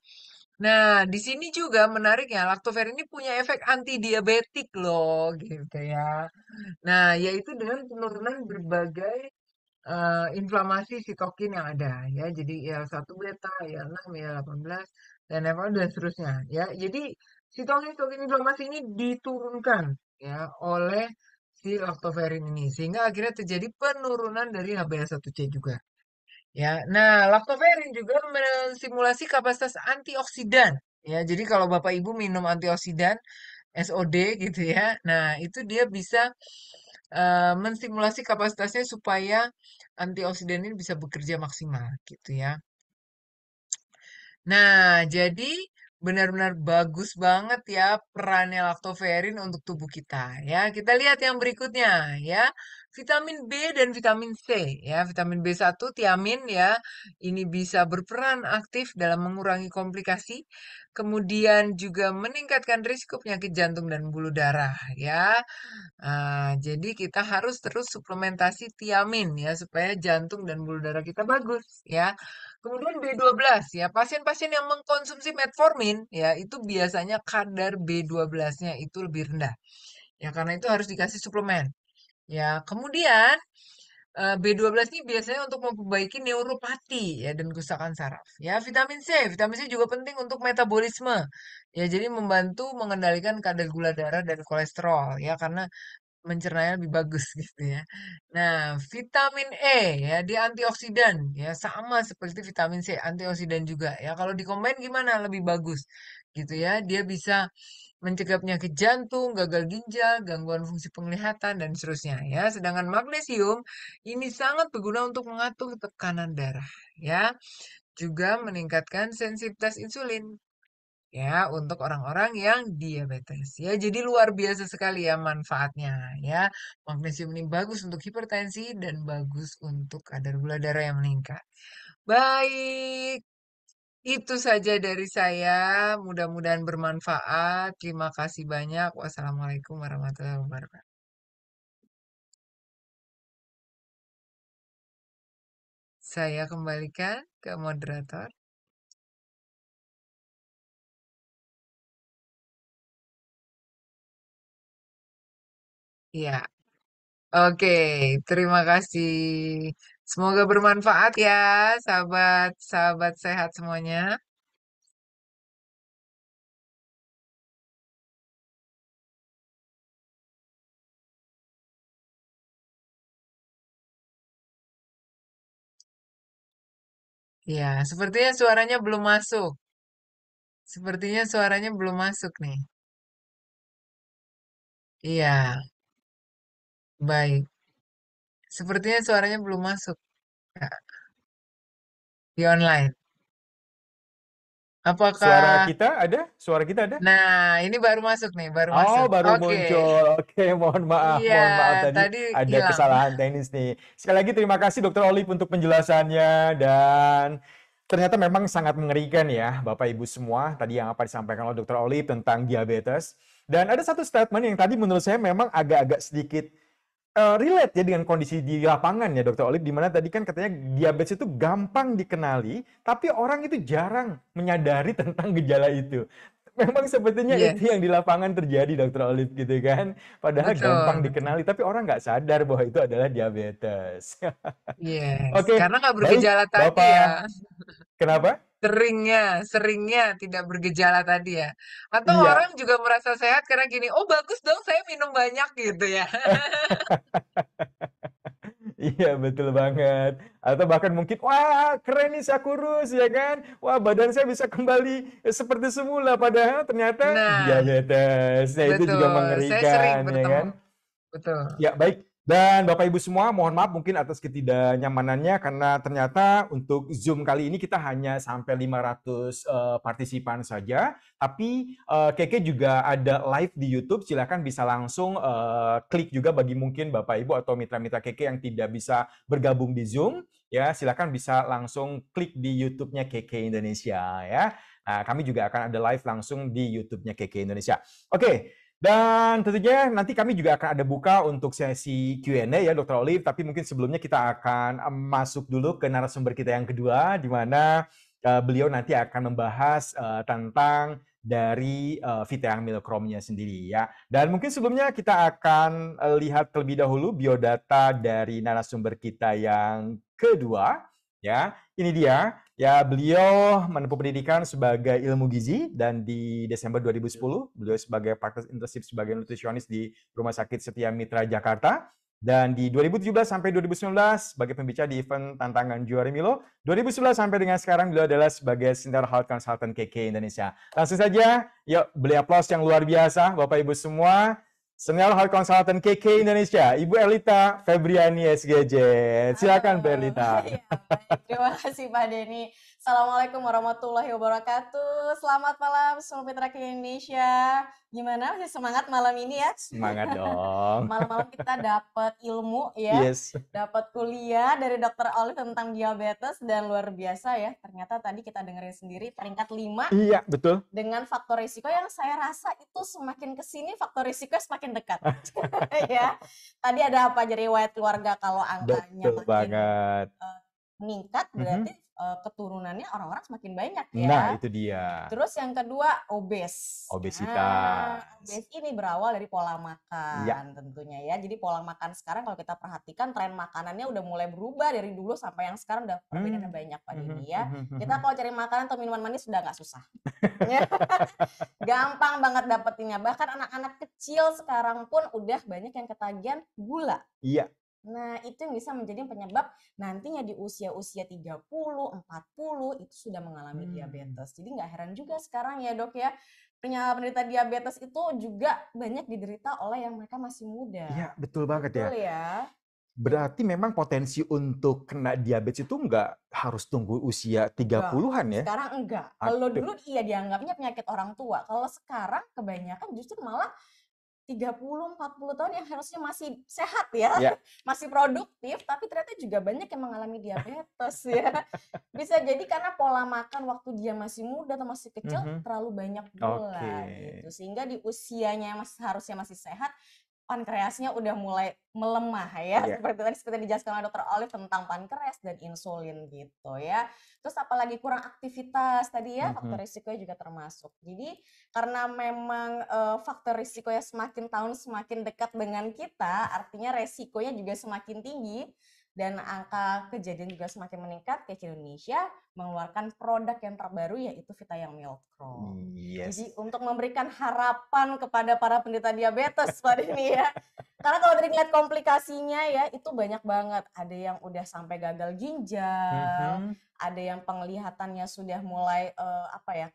Nah, di sini juga menariknya lactoferrin ini punya efek anti diabetik loh gitu ya. Nah, yaitu dengan penurunan berbagai inflamasi sitokin yang ada ya. Jadi IL-1 beta, IL-6, IL-18 dan FA dan seterusnya ya. Jadi sitokin-sitokin inflamasi ini diturunkan ya oleh si lactoferrin ini sehingga akhirnya terjadi penurunan dari HbA1c juga. Ya, nah lactoferrin juga mensimulasi kapasitas antioksidan. Ya, jadi kalau Bapak Ibu minum antioksidan SOD gitu ya, nah itu dia bisa menstimulasi kapasitasnya supaya antioksidan ini bisa bekerja maksimal gitu ya. Nah, jadi benar-benar bagus banget ya perannya lactoferrin untuk tubuh kita ya. Kita lihat yang berikutnya ya. Vitamin B dan vitamin C ya. Vitamin B1 tiamin ya. Ini bisa berperan aktif dalam mengurangi komplikasi, kemudian juga meningkatkan risiko penyakit jantung dan pembuluh darah ya. Jadi kita harus terus suplementasi tiamin ya supaya jantung dan pembuluh darah kita bagus ya. Kemudian B12 ya, pasien-pasien yang mengkonsumsi metformin ya itu biasanya kadar B12-nya itu lebih rendah. Ya karena itu harus dikasih suplemen. Ya, kemudian B12 ini biasanya untuk memperbaiki neuropati ya dan kerusakan saraf. Ya, vitamin C juga penting untuk metabolisme. Ya, jadi membantu mengendalikan kadar gula darah dan kolesterol ya karena mencernanya lebih bagus gitu ya. Nah, vitamin E ya, dia antioksidan ya, sama seperti vitamin C, antioksidan juga ya. Kalau dikombin gimana? Lebih bagus gitu ya. Dia bisa mencegah penyakit jantung, gagal ginjal, gangguan fungsi penglihatan dan seterusnya ya. Sedangkan magnesium ini sangat berguna untuk mengatur tekanan darah ya. Juga meningkatkan sensitivitas insulin ya untuk orang-orang yang diabetes ya. Jadi luar biasa sekali ya manfaatnya ya. Magnesium ini bagus untuk hipertensi dan bagus untuk kadar gula darah yang meningkat. Baik, itu saja dari saya. Mudah-mudahan bermanfaat. Terima kasih banyak. Wassalamualaikum warahmatullahi wabarakatuh. Saya kembalikan ke moderator. Iya, oke, terima kasih. Semoga bermanfaat ya, sahabat-sahabat sehat semuanya. Ya, sepertinya suaranya belum masuk. Sepertinya suaranya belum masuk nih. Iya, baik. Sepertinya suaranya belum masuk, Kak, di online. Suara Apakah... kita ada? Suara kita ada? Nah, ini baru masuk nih, baru Oh, masuk. baru Oke. muncul. Oke, Iya, mohon maaf tadi tadi ada hilang. kesalahan teknis nih. Sekali lagi terima kasih Dokter Olive untuk penjelasannya dan ternyata memang sangat mengerikan ya Bapak Ibu semua tadi yang apa disampaikan oleh Dokter Olive tentang diabetes. Dan ada satu statement yang tadi menurut saya memang agak-agak sedikit relate ya dengan kondisi di lapangan ya Dokter Olive, di mana tadi kan katanya diabetes itu gampang dikenali, tapi orang itu jarang menyadari tentang gejala itu. Memang sepertinya itu Yes, yang di lapangan terjadi Dokter Olive gitu kan. Padahal gampang betul, betul. dikenali, tapi orang nggak sadar bahwa itu adalah diabetes. Yes, Oke, karena nggak baik bergejala tadi Bapak. ya. Kenapa? Seringnya tidak bergejala tadi ya. Atau Iya. orang juga merasa sehat karena gini, oh bagus dong saya minum banyak gitu ya. Iya betul banget. Atau bahkan mungkin, wah keren nih saya kurus ya kan. Wah badan saya bisa kembali seperti semula. Padahal ternyata Nah, diabetes. Nah itu juga betul. Saya sering mengerikan ya bertemu. kan. Betul. Ya, baik. Dan Bapak Ibu semua, mohon maaf mungkin atas ketidaknyamanannya karena ternyata untuk Zoom kali ini kita hanya sampai 500 partisipan saja. Tapi Keke juga ada live di YouTube. Silakan bisa langsung klik juga bagi mungkin Bapak Ibu atau mitra-mitra Keke yang tidak bisa bergabung di Zoom. Ya, silakan bisa langsung klik di YouTube-nya Keke Indonesia ya. Nah, kami juga akan ada live langsung di YouTube-nya Keke Indonesia. Oke, dan tentunya nanti kami juga akan ada buka untuk sesi Q&A ya Dr. Olive, tapi mungkin sebelumnya kita akan masuk dulu ke narasumber kita yang kedua, di mana beliau nanti akan membahas tentang dari Vita Milkromnya sendiri ya. Dan mungkin sebelumnya kita akan lihat terlebih dahulu biodata dari narasumber kita yang kedua ya. Ini dia. Ya, beliau menempuh pendidikan sebagai ilmu gizi dan di Desember 2010 beliau sebagai praktek internship sebagai nutrisionis di Rumah Sakit Setia Mitra Jakarta. Dan di 2017 sampai 2019 sebagai pembicara di event Tantangan Juara Milo. 2011 sampai dengan sekarang beliau adalah sebagai Senior Health Consultant KK Indonesia. Langsung saja, yuk beli aplaus yang luar biasa Bapak Ibu semua. Senior Health Consultant KK Indonesia, Ibu Elita Febriani SGJ. Halo, Silakan Bu Elita. ya baik. Terima kasih Pak Denny. Assalamualaikum warahmatullahi wabarakatuh. Selamat malam semua mitra Indonesia. Gimana? Masih semangat malam ini ya? Semangat dong. Malam-malam kita dapat ilmu ya, Yes. dapat kuliah dari Dokter Olive tentang diabetes dan luar biasa ya. Ternyata tadi kita dengerin sendiri peringkat 5 Iya, betul. dengan faktor risiko yang saya rasa itu semakin kesini faktor risiko semakin dekat. Ya, tadi ada apa jadi riwayat keluarga kalau angkanya Betul makin banget. meningkat Mhm. berarti keturunannya orang-orang semakin banyak Nah, ya. itu dia. Terus yang kedua obes. Nah, Obesitas. obes ini berawal dari pola Iya. makan tentunya ya. Jadi pola makan sekarang kalau kita perhatikan tren makanannya udah mulai berubah dari dulu sampai yang sekarang udah perbedaannya banyak Pak Denny ya. Kita kalau cari makanan atau minuman manis sudah nggak susah. Gampang banget dapetinnya. Bahkan anak-anak kecil sekarang pun udah banyak yang ketagihan gula. Iya. Nah, itu yang bisa menjadi penyebab nantinya di usia-usia 30, 40 itu sudah mengalami diabetes. Jadi nggak heran juga sekarang ya dok ya, penderita diabetes itu juga banyak diderita oleh yang mereka masih muda. Iya, betul banget ya. Betul ya. Berarti memang potensi untuk kena diabetes itu nggak harus tunggu usia 30-an ya? Sekarang enggak. Kalau Aduh. dulu iya dianggapnya penyakit orang tua. Kalau sekarang kebanyakan justru malah 30, 40 tahun yang harusnya masih sehat ya, Ya. masih produktif, tapi ternyata juga banyak yang mengalami diabetes ya. Bisa jadi karena pola makan waktu dia masih muda atau masih kecil terlalu banyak gula Oke. gitu. Sehingga di usianya yang harusnya masih sehat, pankreasnya udah mulai melemah ya. Iya. Seperti dijelaskan oleh Dokter Olive tentang pankreas dan insulin gitu ya. Terus apalagi kurang aktivitas tadi ya, faktor Mhm. risikonya juga termasuk. Jadi karena memang faktor risikonya semakin tahun semakin dekat dengan kita, artinya resikonya juga semakin tinggi dan angka kejadian juga semakin meningkat, Kece Indonesia mengeluarkan produk yang terbaru yaitu Vitayoung Milk Pro. Yes. Jadi untuk memberikan harapan kepada para penderita diabetes pada ini ya. Karena kalau dari ngeliat komplikasinya ya itu banyak banget. Ada yang udah sampai gagal ginjal, Mhm. ada yang penglihatannya sudah mulai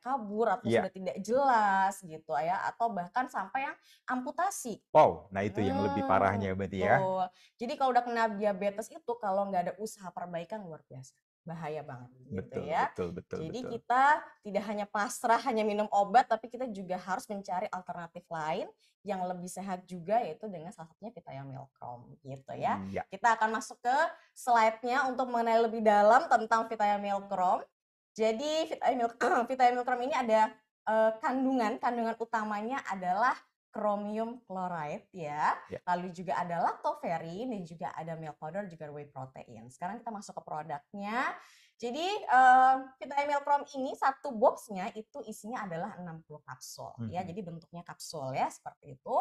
kabur atau Iya. sudah tidak jelas gitu ya, atau bahkan sampai yang amputasi. Wow, nah itu yang lebih parahnya berarti ya? Betul. Jadi kalau udah kena diabetes itu kalau nggak ada usaha perbaikan luar biasa, bahaya banget gitu Betul ya. betul betul Jadi betul. kita tidak hanya pasrah hanya minum obat, tapi kita juga harus mencari alternatif lain yang lebih sehat juga yaitu dengan salah satunya Vitayoung Milk Pro gitu ya. Iya. Kita akan masuk ke slide-nya untuk mengenai lebih dalam tentang Vitayoung Milk Pro. Jadi Vitayoung Milk Pro ini ada kandungan utamanya adalah kromium chloride ya. Ya. Lalu juga ada lactoferrin dan juga ada milk powder juga whey protein. Sekarang kita masuk ke produknya. Jadi Vitayoung Milk Pro ini satu boxnya itu isinya adalah 60 kapsul ya. Mhm. Jadi bentuknya kapsul ya seperti itu.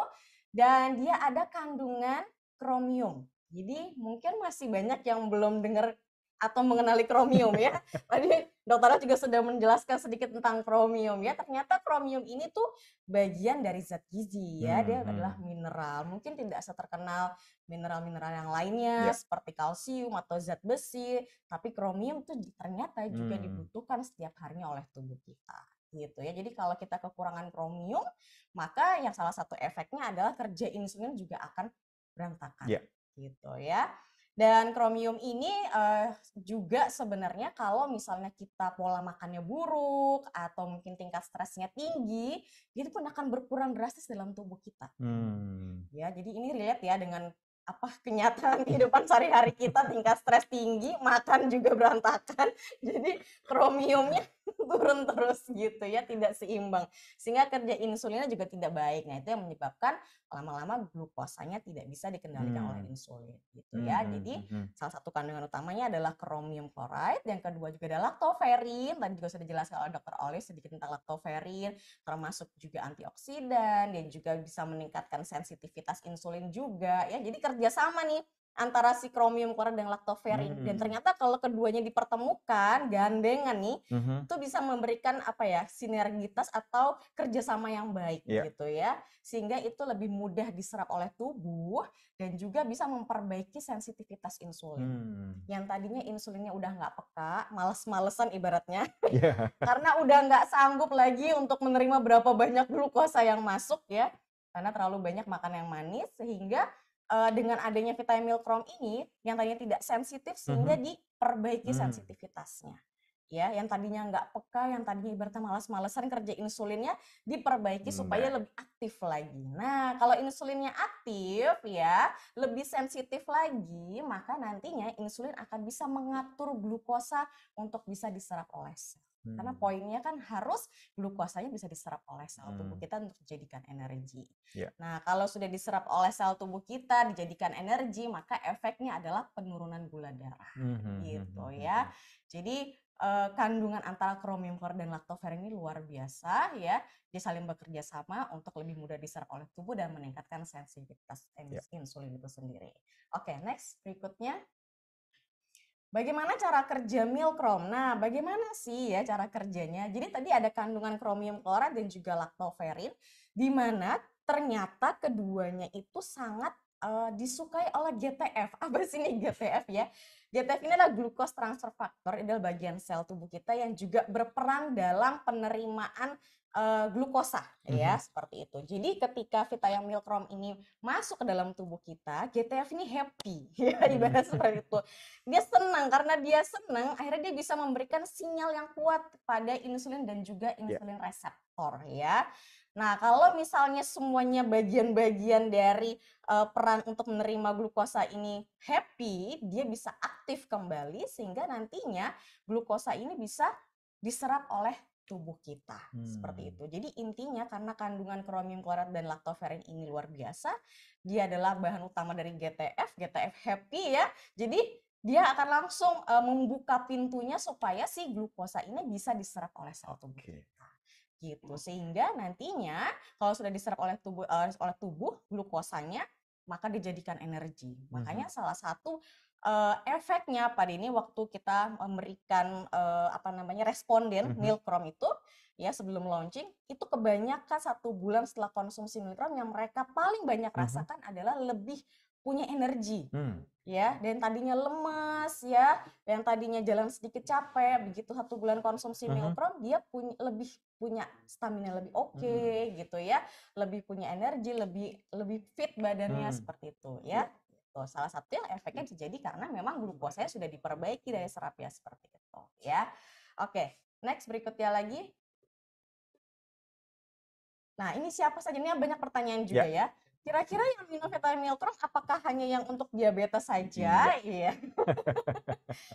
Dan dia ada kandungan kromium. Jadi mungkin masih banyak yang belum dengar atau mengenali kromium ya. Tadi dokternya juga sudah menjelaskan sedikit tentang kromium ya. Ternyata kromium ini tuh bagian dari zat gizi ya. Dia adalah Mhm. mineral. Mungkin tidak seterkenal mineral-mineral yang lainnya Ya. seperti kalsium atau zat besi, tapi kromium tuh ternyata juga Mmm. dibutuhkan setiap harinya oleh tubuh kita gitu ya. Jadi kalau kita kekurangan kromium, maka yang salah satu efeknya adalah kerja insulin juga akan berantakan Ya. gitu ya. Dan kromium ini juga sebenarnya kalau misalnya kita pola makannya buruk atau mungkin tingkat stresnya tinggi, itu pun akan berkurang drastis dalam tubuh kita. Mmm. Ya, jadi ini relate ya dengan kenyataan kehidupan sehari-hari kita, tingkat stres tinggi, makan juga berantakan. Jadi kromiumnya turun terus gitu ya, tidak seimbang. Sehingga kerja insulinnya juga tidak baik. Nah, itu yang menyebabkan lama-lama glukosanya tidak bisa dikendalikan oleh Mmm. insulin gitu ya. Mhm Jadi mhm. salah satu kandungan utamanya adalah kromium chloride, yang kedua juga ada lactoferrin. Tadi juga sudah dijelaskan oleh Dr. Olive sedikit tentang lactoferrin, termasuk juga antioksidan dan juga bisa meningkatkan sensitivitas insulin juga ya. Jadi kerjasama nih antara si kromium chloride dan lactoferrin. Dan Mmm. ternyata kalau keduanya dipertemukan gandengan nih, Mhm. itu bisa memberikan sinergitas atau kerjasama yang baik Iya. gitu ya. Sehingga itu lebih mudah diserap oleh tubuh dan juga bisa memperbaiki sensitivitas insulin. Mmm. Yang tadinya insulinnya udah nggak peka, males-malesan ibaratnya, Iya. karena udah nggak sanggup lagi untuk menerima berapa banyak glukosa yang masuk ya, karena terlalu banyak makan yang manis sehingga dengan adanya Vitayoung Milk Pro ini yang tadinya tidak sensitif sehingga Mhm. diperbaiki Mmm. sensitivitasnya. Ya, yang tadinya nggak peka, yang tadinya ibaratnya malas-malesan kerja insulinnya diperbaiki supaya Nah. lebih aktif lagi. Nah, kalau insulinnya aktif ya, lebih sensitif lagi, maka nantinya insulin akan bisa mengatur glukosa untuk bisa diserap oleh sel. Karena Mmm. poinnya kan harus glukosanya bisa diserap oleh sel tubuh Mmm. kita untuk dijadikan energi. Iya. Nah, kalau sudah diserap oleh sel tubuh kita, dijadikan energi, maka efeknya adalah penurunan gula darah. Mhm Gitu mhm ya. mhm. Jadi kandungan antara kromium chloride dan lactoferrin ini luar biasa ya. Dia saling bekerja sama untuk lebih mudah diserap oleh tubuh dan meningkatkan sensitivitas Iya. insulin itu sendiri. Oke, next berikutnya. Bagaimana cara kerja milkrom? Nah, bagaimana sih ya cara kerjanya? Jadi tadi ada kandungan kromium chloride dan juga lactoferrin, di mana ternyata keduanya itu sangat disukai oleh GTF. Apa sih ini GTF ya? GTF ini adalah glucose transfer factor, ini adalah bagian sel tubuh kita yang juga berperan dalam penerimaan glukosa ya, Mhm. seperti itu. Jadi ketika Vitayoung Milk Pro ini masuk ke dalam tubuh kita, GTF ini happy ya, Mmm. ibarat seperti itu. Dia senang, karena dia senang akhirnya dia bisa memberikan sinyal yang kuat kepada insulin dan juga Iya. insulin reseptor ya. Nah, kalau misalnya semuanya bagian-bagian dari peran untuk menerima glukosa ini happy, dia bisa aktif kembali sehingga nantinya glukosa ini bisa diserap oleh tubuh kita. Seperti Hmm. itu. Jadi intinya karena kandungan kromium klorat dan laktoferin ini luar biasa, dia adalah bahan utama dari GTF happy ya. Jadi dia akan langsung membuka pintunya supaya si glukosa ini bisa diserap oleh sel tubuh Oke. kita. Gitu. Sehingga nantinya kalau sudah diserap oleh tubuh glukosanya maka dijadikan energi. Makanya salah satu efeknya pada ini waktu kita memberikan responden Mhm. Milkrom itu ya sebelum launching itu kebanyakan 1 bulan setelah konsumsi Milkrom yang mereka paling banyak Mhm. rasakan adalah lebih punya energi Hmm. ya, dan tadinya lemas ya, yang tadinya jalan sedikit capek, begitu 1 bulan konsumsi Mhm. Milkrom dia lebih punya stamina lebih oke gitu ya, lebih punya energi, lebih fit badannya seperti itu ya. Gitu. Salah satunya efeknya terjadi karena memang glukosanya sudah diperbaiki dari serapnya seperti itu ya. Oke, next berikutnya lagi. Nah, ini siapa saja? Ini banyak pertanyaan juga Ya. ya. Kira-kira yang minum vitamin Milkrom apakah hanya yang untuk diabetes saja? Iya. Iya.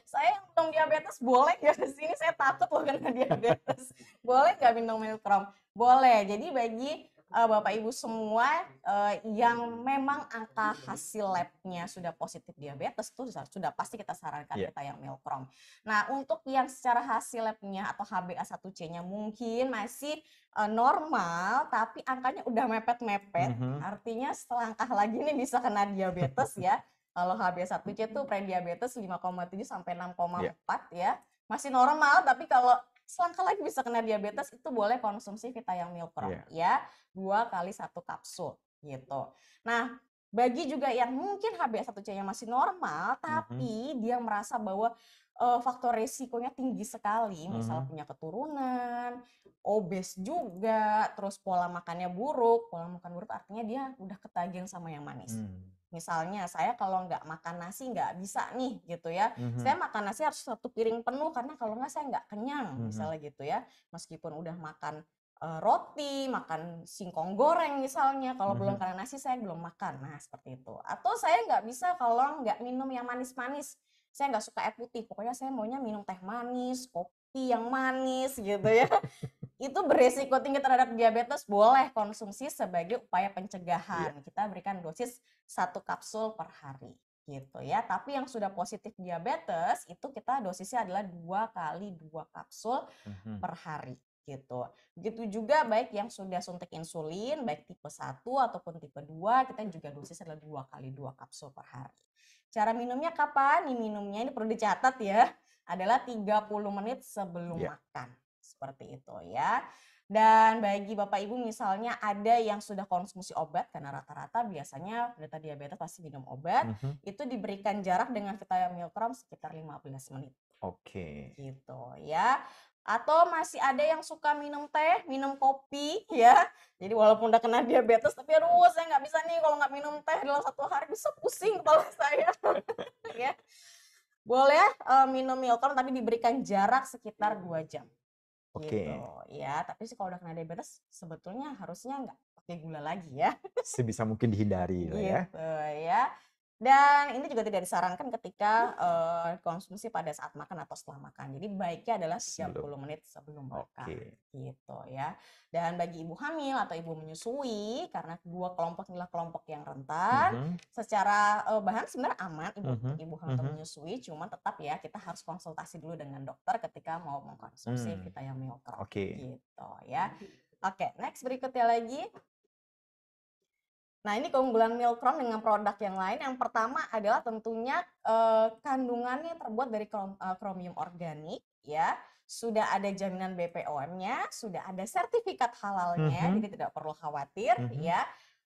Saya yang minum diabetes boleh nggak ke sini? Saya takut loh kena diabetes. Boleh nggak minum Milkrom? Boleh. Jadi bagi Bapak Ibu semua yang memang angka hasil labnya sudah positif diabetes itu sudah pasti kita sarankan Iya. kita yang Milkrom. Nah, untuk yang secara hasil labnya atau HbA1c-nya mungkin masih normal tapi angkanya udah mepet-mepet, Mhm. artinya selangkah lagi nih bisa kena diabetes ya. Kalau HbA1c itu prediabetes 5,7 sampai Iya. 6,4 ya. Masih normal, tapi kalau selangkah lagi bisa kena diabetes itu boleh konsumsi Vita-Yang Milkrom Iya. ya. 2 kali 1 kapsul gitu. Nah, bagi juga yang mungkin HbA1c-nya masih normal Mhm. tapi dia merasa bahwa faktor resikonya tinggi sekali, misalnya Mhm. punya keturunan, obes juga, terus pola makannya buruk. Pola makan buruk artinya dia udah ketagihan sama yang manis. Hmm. Misalnya saya kalau nggak makan nasi nggak bisa nih gitu ya. Saya Mhm. makan nasi harus 1 piring penuh karena kalau nggak saya nggak kenyang Mhm. misalnya gitu ya. Meskipun udah makan roti, makan singkong goreng misalnya, kalau belum Mhm. kena nasi saya belum makan. Nah seperti itu. Atau saya nggak bisa kalau nggak minum yang manis-manis. Saya nggak suka air putih, pokoknya saya maunya minum teh manis, kopi yang manis gitu ya. Itu beresiko tinggi terhadap diabetes, boleh konsumsi sebagai upaya Iya. pencegahan. Kita berikan dosis 1 kapsul per hari gitu ya. Tapi yang sudah positif diabetes itu kita dosisnya adalah 2 kali 2 kapsul Mhm. per hari gitu. Begitu juga baik yang sudah suntik insulin, baik tipe 1 ataupun tipe 2, kita juga dosisnya adalah 2 kali 2 kapsul per hari. Cara minumnya kapan? Nih minumnya ini perlu dicatat ya, adalah 30 menit sebelum Iya. makan. Seperti itu ya. Dan bagi Bapak Ibu misalnya ada yang sudah konsumsi obat, karena rata-rata biasanya penderita diabetes pasti minum obat, Mhm. itu diberikan jarak dengan Vitamin Milkrom sekitar 15 menit Oke. gitu ya. Atau masih ada yang suka minum teh, minum kopi ya. Jadi walaupun udah kena diabetes tapi aduh saya nggak bisa nih kalau nggak minum teh dalam 1 hari bisa pusing kepala saya ya. Boleh minum Milkrom tapi diberikan jarak sekitar 2 jam. Gitu, Oke. ya. Tapi sih kalau udah kena diabetes sebetulnya harusnya nggak pakai gula lagi ya. Sebisa mungkin dihindari lah ya. Gitu ya. Dan ini juga tidak disarankan ketika konsumsi pada saat makan atau setelah makan. Jadi baiknya adalah 30 Sebelum. menit sebelum makan. Oke. Gitu ya. Dan bagi ibu hamil atau ibu menyusui, karena kedua kelompok inilah kelompok yang rentan, Mhm. secara bahan sebenarnya aman untuk Mhm. ibu hamil atau Mhm. menyusui, cuman tetap ya kita harus konsultasi dulu dengan dokter ketika mau mengkonsumsi Vitamin Milkrom. Oke. Gitu ya. Oke, next berikutnya lagi. Nah, ini keunggulan Milkrom dengan produk yang lain. Yang pertama adalah tentunya kandungannya terbuat dari kromium organik ya. Sudah ada jaminan BPOM-nya, sudah ada sertifikat halalnya, jadi Mhm. tidak perlu khawatir Mhm. ya.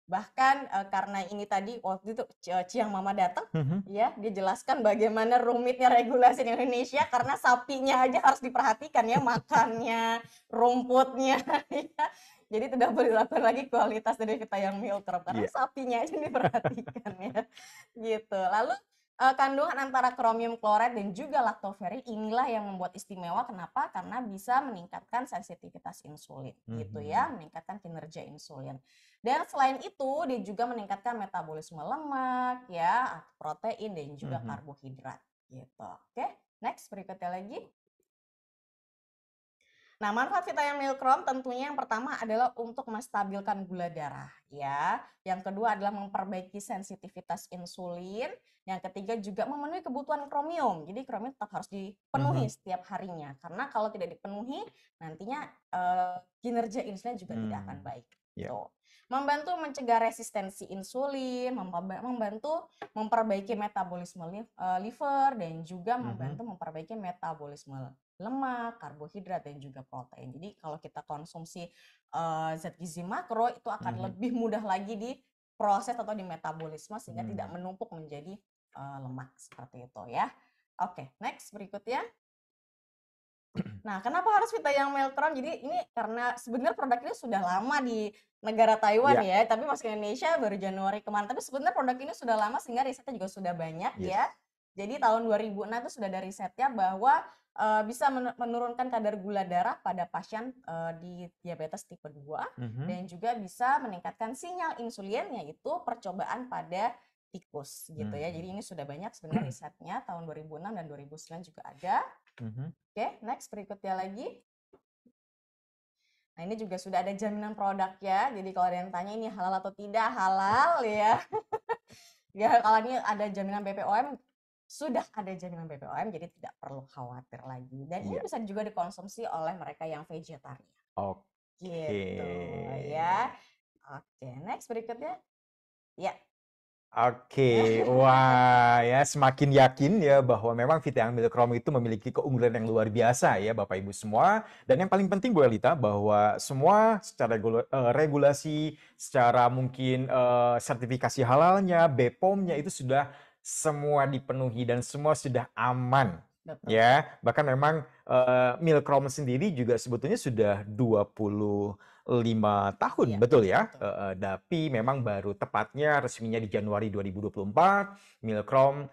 Bahkan karena ini tadi waktu itu Ciang Mama datang Mhm. ya, dia jelaskan bagaimana rumitnya regulasi di Indonesia karena sapinya aja harus diperhatikan ya, makannya, rumputnya ya. Jadi tidak boleh dilakukan lagi kualitas dari Vita-Yang Milkrom karena Iya. sapinya aja diperhatikan ya. Gitu. Lalu kandungan antara kromium klorat dan juga laktoferin inilah yang membuat istimewa. Kenapa? Karena bisa meningkatkan sensitivitas insulin gitu ya, Mhm. meningkatkan kinerja insulin. Dan selain itu dia juga meningkatkan metabolisme lemak ya, protein dan juga Mhm. karbohidrat gitu. Oke, next berikutnya lagi. Nah, manfaat vitamin milkrom tentunya yang pertama adalah untuk menstabilkan gula darah, ya. Yang kedua adalah memperbaiki sensitivitas insulin. Yang ketiga juga memenuhi kebutuhan kromium. Jadi kromium tetap harus dipenuhi Mhm. setiap harinya. Karena kalau tidak dipenuhi, nantinya kinerja insulin juga tidak akan Hmm, baik. ya. Tuh. Membantu mencegah resistensi insulin, membantu memperbaiki metabolisme liver, dan juga Mhm. membantu memperbaiki metabolisme lemak, karbohidrat, dan juga protein. Jadi kalau kita konsumsi zat gizi makro itu akan Mhm. lebih mudah lagi diproses atau di metabolisme sehingga tidak Hmm. menumpuk menjadi lemak seperti itu ya. Oke, next berikutnya. Nah, kenapa harus vitamin milkron? Jadi ini karena sebenarnya produk ini sudah lama di negara Taiwan Ya, ya, tapi masuk ke Indonesia baru Januari kemarin. Tapi sebenarnya produk ini sudah lama sehingga risetnya juga sudah banyak ya. yes. Jadi tahun 2006 itu sudah ada risetnya bahwa bisa menurunkan kadar gula darah pada pasien di diabetes tipe 2 Mhm. dan juga bisa meningkatkan sinyal insulin yaitu percobaan pada tikus gitu ya. Jadi Mhm. ini sudah banyak sebenarnya risetnya tahun 2006 dan 2009 juga ada. Mhm. Oke, next berikutnya lagi. Nah, ini juga sudah ada jaminan produk ya. Jadi kalau ada yang tanya ini halal atau tidak, halal ya. Ya, kalau ini ada jaminan BPOM, sudah ada jaminan BPOM, jadi tidak perlu khawatir lagi. Dan ini Iya. bisa juga dikonsumsi oleh mereka yang vegetarian. Oke. Gitu ya. Oke, next berikutnya. Ya. Oke, wah ya semakin yakin ya bahwa memang vitamin Milkrom itu memiliki keunggulan yang luar biasa ya Bapak Ibu semua. Dan yang paling penting Bu Elita bahwa semua secara regulasi, secara mungkin sertifikasi halalnya, BPOM-nya itu sudah semua dipenuhi dan semua sudah aman. Betul. Ya, bahkan memang Milkrom sendiri juga sebetulnya sudah 25 tahun, Iya, betul ya? betul. Tapi memang baru tepatnya resminya di Januari 2024, Milkrom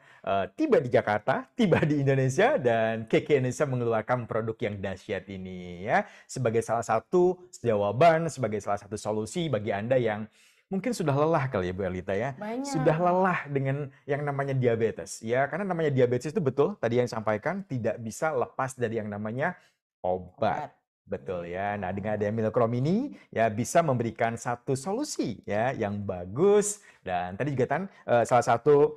tiba di Jakarta, tiba di Indonesia, dan KK Indonesia mengeluarkan produk yang dahsyat ini ya, sebagai salah satu jawaban, sebagai salah satu solusi bagi Anda yang mungkin sudah lelah kali ya Bu Elita ya, sudah Banyak. lelah dengan yang namanya diabetes ya, karena namanya diabetes itu betul tadi yang disampaikan tidak bisa lepas dari yang namanya obat. Obat. Betul ya. Gitu. Nah, dengan adanya Milkrom ini ya bisa memberikan satu solusi ya yang bagus dan tadi juga kan salah satu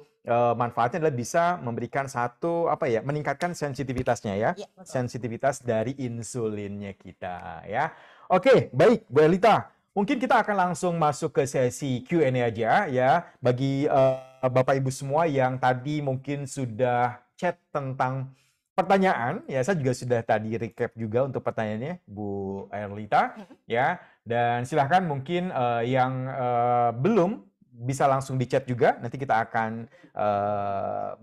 manfaatnya adalah bisa memberikan satu apa ya, meningkatkan sensitivitasnya ya. Iya, betul. Sensitivitas dari insulinnya kita ya. Oke, baik Bu Elita. Mungkin kita akan langsung masuk ke sesi Q&A aja ya bagi Bapak Ibu semua yang tadi mungkin sudah chat tentang pertanyaan, ya saya juga sudah tadi recap juga untuk pertanyaannya Bu Erlita, Mm-mm. ya. Dan silahkan mungkin yang belum bisa langsung di chat juga. Nanti kita akan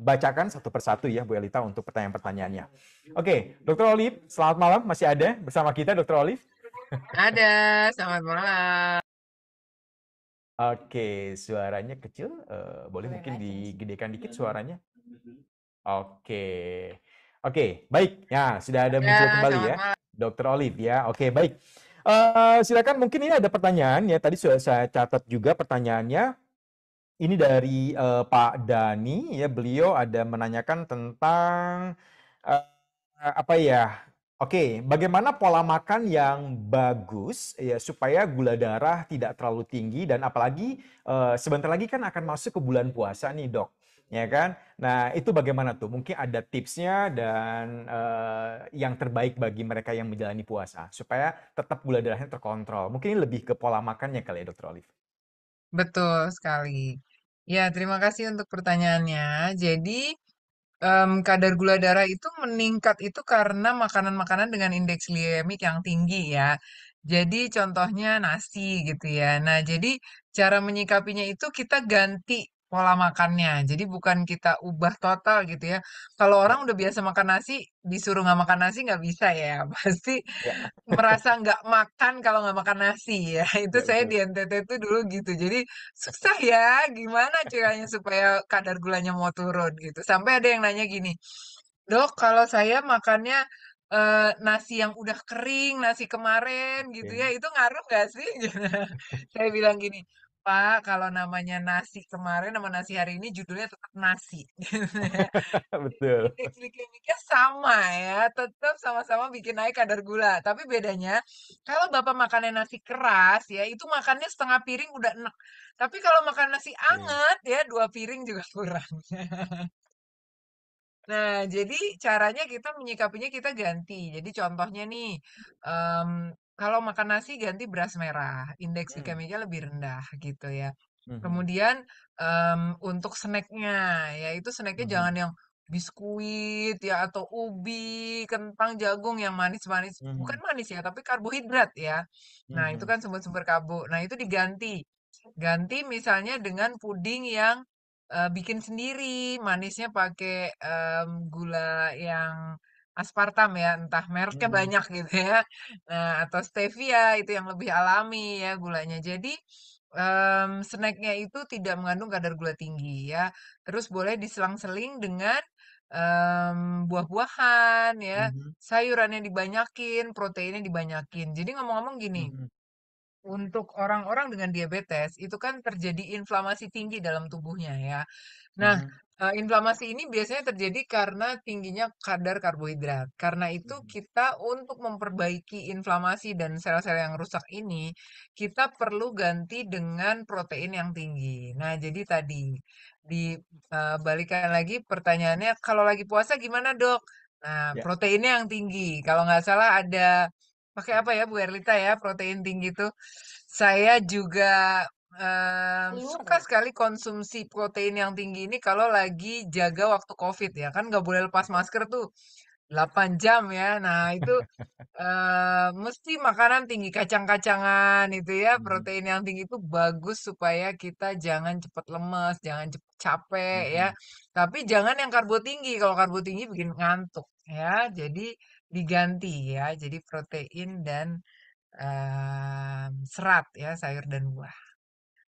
bacakan satu persatu ya Bu Erlita untuk Oke, pertanyaan-pertanyaannya. baik. Oke, Dokter Olive, selamat malam. Masih ada bersama kita Dokter Olive? Ada, selamat malam. Oke, suaranya kecil. Boleh Boleh mungkin naikin sih. digedekan dikit suaranya? Oke. Oke, baik. Ya, sudah ada muncul Ya, kembali selamat ya, malam. Dokter Olive ya. Oke, baik. Silakan mungkin ini ada pertanyaan ya. Tadi sudah saya catat juga pertanyaannya. Ini dari Pak Dani ya. Beliau ada menanyakan tentang eh, apa ya? Oke, bagaimana pola makan yang bagus ya supaya gula darah tidak terlalu tinggi dan apalagi sebentar lagi kan akan masuk ke bulan puasa nih, Dok. Ya kan? Nah, itu bagaimana tuh? Mungkin ada tipsnya dan yang terbaik bagi mereka yang menjalani puasa supaya tetap gula darahnya terkontrol. Mungkin ini lebih ke pola makannya kali ya, Dokter Olive. Betul sekali. Ya, terima kasih untuk pertanyaannya. Jadi, kadar gula darah itu meningkat itu karena makanan-makanan dengan indeks glikemik yang tinggi ya. Jadi contohnya nasi gitu ya. Nah, jadi cara menyikapinya itu kita ganti pola makannya. Jadi bukan kita ubah total gitu ya. Kalau orang Ya, udah biasa makan nasi, disuruh nggak makan nasi nggak bisa ya. Pasti ya, merasa nggak makan kalau nggak makan nasi ya. Itu ya saya betul. di NTT itu dulu gitu. Jadi susah ya, gimana caranya supaya kadar gulanya mau turun gitu. Sampai ada yang nanya gini, "Dok, kalau saya makannya nasi yang udah kering, nasi kemarin gitu Oke. ya, itu ngaruh nggak sih?" Gitu. Saya bilang gini, Pak, kalau namanya nasi kemarin sama nasi hari ini judulnya tetap nasi, gitu ya. Betul. Indeks glikemiknya sama ya, tetap sama-sama bikin naik kadar gula. Tapi bedanya, kalau Bapak makannya nasi keras ya, itu makannya setengah piring udah enak. Tapi kalau makan nasi Oke. anget ya, 2 piring juga kurang. Nah, jadi caranya kita menyikapinya kita ganti. Jadi contohnya nih, kalau makan nasi ganti beras merah, indeks Hmm. glikemiknya lebih rendah gitu ya. Mhm. Kemudian untuk snacknya, ya itu snacknya jangan Mhm. yang biskuit ya atau ubi, kentang, jagung yang manis-manis, bukan Mhm. manis ya, tapi karbohidrat ya. Nah, itu Mhm. kan sumber-sumber karbo. Nah, itu diganti. Ganti misalnya dengan puding yang bikin sendiri, manisnya pakai, gula yang aspartam ya, entah mereknya Mhm. banyak gitu ya. Nah, atau stevia itu yang lebih alami ya gulanya. Jadi, snack-nya itu tidak mengandung kadar gula tinggi ya. Terus boleh diselang-seling dengan, buah-buahan ya, Mhm. sayurannya dibanyakin, proteinnya dibanyakin. Jadi ngomong-ngomong gini, Mhm. untuk orang-orang dengan diabetes, itu kan terjadi inflamasi tinggi dalam tubuhnya ya. Nah, Mhm. inflamasi ini biasanya terjadi karena tingginya kadar karbohidrat. Karena itu Mhm. kita untuk memperbaiki inflamasi dan sel-sel yang rusak ini, kita perlu ganti dengan protein yang tinggi. Nah, jadi tadi dibalikan lagi pertanyaannya, kalau lagi puasa gimana, Dok? Nah, Ya. proteinnya yang tinggi. Kalau nggak salah ada pakai apa ya Bu Erlita ya protein tinggi itu? Saya juga Liur suka kali. sekali konsumsi protein yang tinggi ini kalau lagi jaga waktu COVID ya, kan nggak boleh lepas Oke. masker tuh 8 jam ya. Nah itu mesti makanan tinggi, kacang-kacangan itu ya, Mhm. protein yang tinggi itu bagus supaya kita jangan cepat lemes, jangan cepet capek ya. Mhm. Tapi jangan yang karbo tinggi, kalau karbo tinggi bikin ngantuk ya. Jadi diganti ya, jadi protein dan serat ya, sayur dan buah.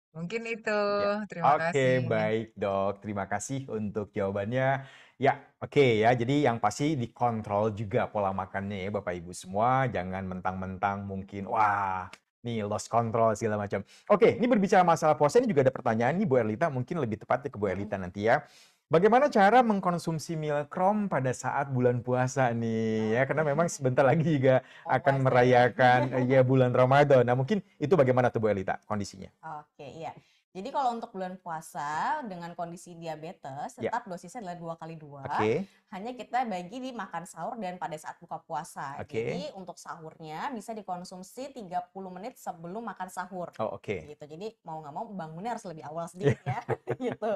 Mungkin itu. Ya. Terima Oke, kasih. baik Dok. Terima kasih untuk jawabannya. Ya, oke ya. Jadi yang pasti dikontrol juga pola makannya ya Bapak Ibu semua. Jangan mentang-mentang mungkin, wah, nih lost control segala macam. Oke, ini berbicara masalah puasa, ini juga ada pertanyaan nih Bu Erlita. Mungkin lebih tepatnya ke Bu Mm-mm. Erlita nanti ya. Bagaimana cara mengkonsumsi milkrom pada saat bulan puasa nih ya? Karena memang sebentar lagi juga Buka akan puasa ya. merayakan ya bulan Ramadan. Nah, mungkin itu bagaimana tuh Bu Erlita kondisinya? Oke, iya. Jadi kalau untuk bulan puasa dengan kondisi diabetes, Ya, tetap dosisnya adalah 2 kali 2. oke. Hanya kita bagi di makan sahur dan pada saat buka puasa. Oke. Jadi untuk sahurnya bisa dikonsumsi 30 menit sebelum makan sahur. Oh, oke. Gitu. Jadi mau nggak mau bangunnya harus lebih awal Iya. sedikit ya. Gitu.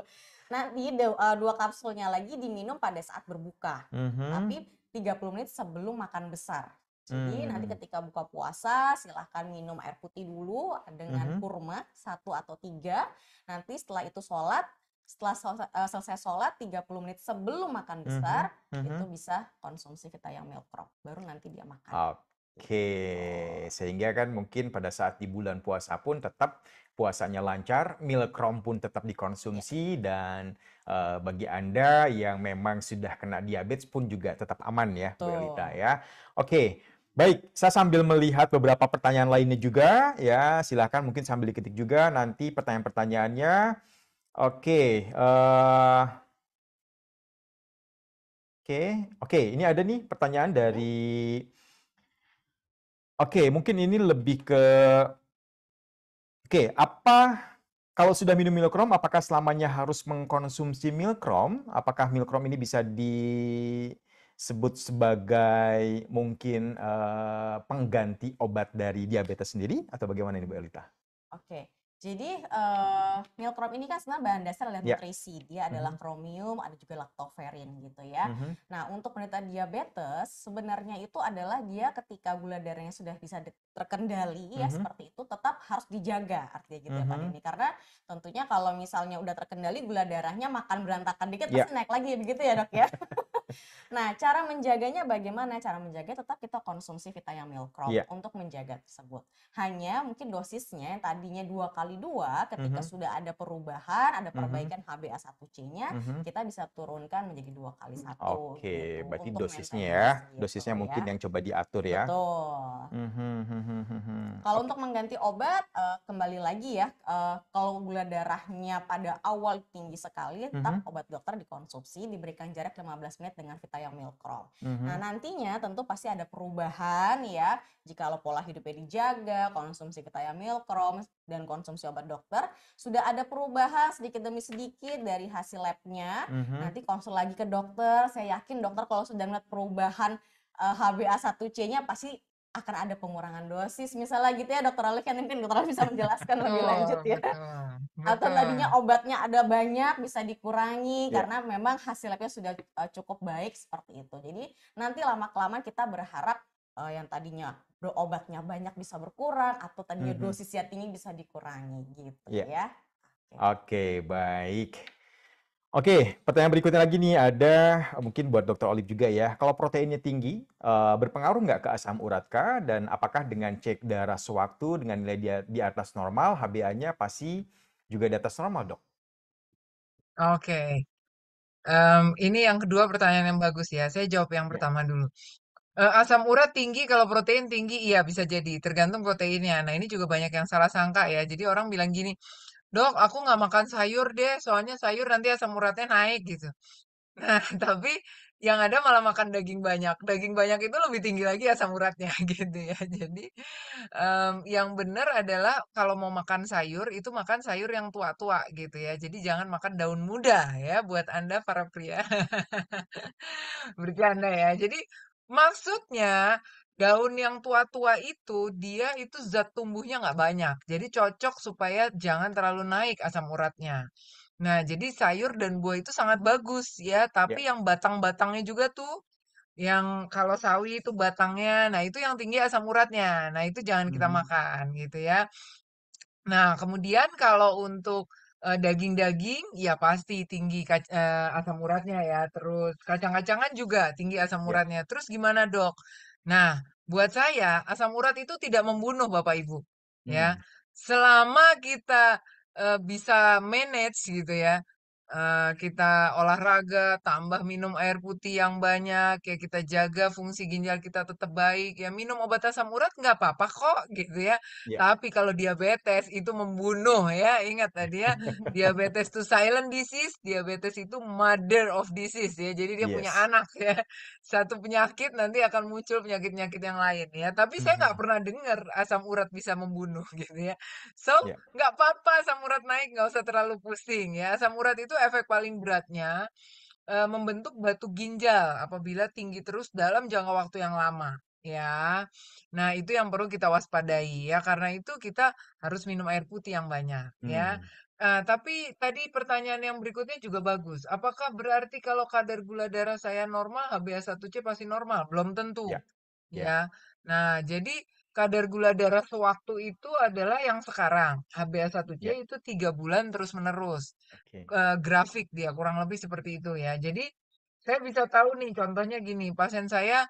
Nanti 2 kapsulnya lagi diminum pada saat berbuka. Mhm. Tapi 30 menit sebelum makan besar. Jadi nanti Mmm. ketika buka puasa silahkan minum air putih dulu dengan Mhm. kurma 1 atau 3. Nanti setelah itu sholat, setelah selesai sholat 30 menit sebelum makan Mhm. besar, itu Mhm. bisa konsumsi Vita Milkrop. Baru nanti dia makan. Oke. Gitu. Sehingga kan mungkin pada saat di bulan puasa pun tetap puasanya lancar, milkrom pun tetap Ya, dikonsumsi dan, bagi Anda yang memang sudah kena diabetes pun juga tetap aman ya, Bu Elita betul. ya. Oke, baik, saya sambil melihat beberapa pertanyaan lainnya juga ya, silakan mungkin sambil diketik juga nanti pertanyaan-pertanyaannya. Oke, oke, oke, ini ada nih pertanyaan Mhm. dari oke, mungkin ini lebih ke oke, apa kalau sudah minum milkrom, apakah selamanya harus mengkonsumsi milkrom? Apakah milkrom ini bisa disebut sebagai mungkin, pengganti obat dari diabetes sendiri atau bagaimana ini Bu Elita? Oke. Jadi, milkrop ini kan sebenarnya bahan dasar adalah Ya. nutrisi. Dia adalah Mhm. kromium, ada juga laktoferin gitu ya. Mhm. Nah, untuk penderita diabetes sebenarnya itu adalah dia ketika gula darahnya sudah bisa terkendali ya Mhm. seperti itu, tetap harus dijaga artinya gitu ya Pak Mhm. Denny. Karena tentunya kalau misalnya udah terkendali gula darahnya makan berantakan dikit Ya. pasti naik lagi begitu ya Dok ya. Nah, cara menjaganya bagaimana? Cara menjaga tetap kita konsumsi Vitamin Iya. untuk menjaga tersebut. Hanya mungkin dosisnya yang tadinya 2 kali 2, ketika Mhm, sudah ada perubahan, ada mhm, perbaikan HbA1c-nya, mhm. kita bisa turunkan menjadi 2 kali 1 Oke, gitu berarti untuk dosisnya ya, maintenance gitu dosisnya mungkin ya. yang coba diatur ya. Betul. Mhm, mhm, mhm. Kalau Oke. untuk mengganti obat, kembali lagi ya, kalau gula darahnya pada awal tinggi sekali, tetap Mhm, obat dokter dikonsumsi, diberikan jarak 15 menit dengan Vitamin. Nah, mhm, nantinya tentu pasti ada perubahan ya, jikalau pola hidupnya dijaga, konsumsi Vitamin dan konsumsi obat dokter, sudah ada perubahan sedikit demi sedikit dari hasil labnya, mhm. nanti konsul lagi ke dokter, saya yakin dokter kalau sudah melihat perubahan, HbA1c-nya pasti akan ada pengurangan dosis misalnya gitu ya Dokter Alif, kan mungkin Dokter Alif bisa menjelaskan lebih lanjut Betul, ya. betul, Atau betul. tadinya obatnya ada banyak bisa dikurangi Iya. karena memang hasil labnya sudah, cukup baik seperti itu. Jadi nanti lama-kelamaan kita berharap, yang tadinya obatnya banyak bisa berkurang atau tadinya Mhm. dosisnya tinggi bisa dikurangi gitu Iya. ya. Oke. Oke, baik. Oke, pertanyaan berikutnya lagi nih ada mungkin buat Dokter Olive juga ya. Kalau proteinnya tinggi, berpengaruh nggak ke asam urat kah? Dan apakah dengan cek darah sewaktu dengan nilai dia di atas normal, HbA-nya pasti juga di atas normal, Dok? Oke, ini yang kedua pertanyaan yang bagus ya. Saya jawab yang Ya. pertama dulu. Asam urat tinggi kalau protein tinggi, iya bisa jadi, tergantung proteinnya. Nah ini juga banyak yang salah sangka ya. Jadi orang bilang gini, dok aku nggak makan sayur deh, soalnya sayur nanti asam uratnya naik gitu. Nah, tapi yang ada malah makan daging banyak. Daging banyak itu lebih tinggi lagi asam uratnya gitu ya. Jadi, yang benar adalah kalau mau makan sayur, itu makan sayur yang tua-tua gitu ya. Jadi jangan makan daun muda ya buat Anda para pria. Bercanda ya. Jadi maksudnya daun yang tua-tua itu dia itu zat tumbuhnya nggak banyak. Jadi cocok supaya jangan terlalu naik asam uratnya. Nah, jadi sayur dan buah itu sangat bagus ya, Ya. tapi yang batang-batangnya juga tuh, yang kalau sawi itu batangnya, nah itu yang tinggi asam uratnya. Nah, itu jangan kita Mhm. makan gitu ya. Nah, kemudian kalau untuk daging-daging, ya pasti tinggi asam uratnya ya. Terus kacang-kacangan juga tinggi asam Ya. uratnya. Terus gimana, Dok? Nah, buat saya asam urat itu tidak membunuh Bapak Ibu, ya. Mmm. Selama kita bisa manage gitu ya, kita olahraga, tambah minum air putih yang banyak, ya kita jaga fungsi ginjal kita tetap baik, ya minum obat asam urat nggak apa-apa kok gitu ya. Ya. Tapi kalau diabetes itu membunuh ya, ingat tadi ya, diabetes itu silent disease, diabetes itu mother of disease ya. Jadi dia punya Yes. anak ya. Satu penyakit nanti akan muncul penyakit-penyakit yang lain ya. Tapi saya nggak Mhm. pernah dengar asam urat bisa membunuh gitu ya. So, Ya. nggak apa-apa asam urat naik, nggak usah terlalu pusing ya. Asam urat itu efek paling beratnya membentuk batu ginjal apabila tinggi terus dalam jangka waktu yang lama, ya. Nah, itu yang perlu kita waspadai ya, karena itu kita harus minum air putih yang banyak, ya. Mmm. Tapi tadi pertanyaan yang berikutnya juga bagus. Apakah berarti kalau kadar gula darah saya normal, HbA1c pasti normal? Belum tentu, Ya. Ya. ya. Nah, jadi kadar gula darah sewaktu itu adalah yang sekarang. HbA1c Ya. itu 3 bulan terus-menerus Oke. grafik dia, kurang lebih seperti itu ya. Jadi, saya bisa tahu nih contohnya gini, pasien saya,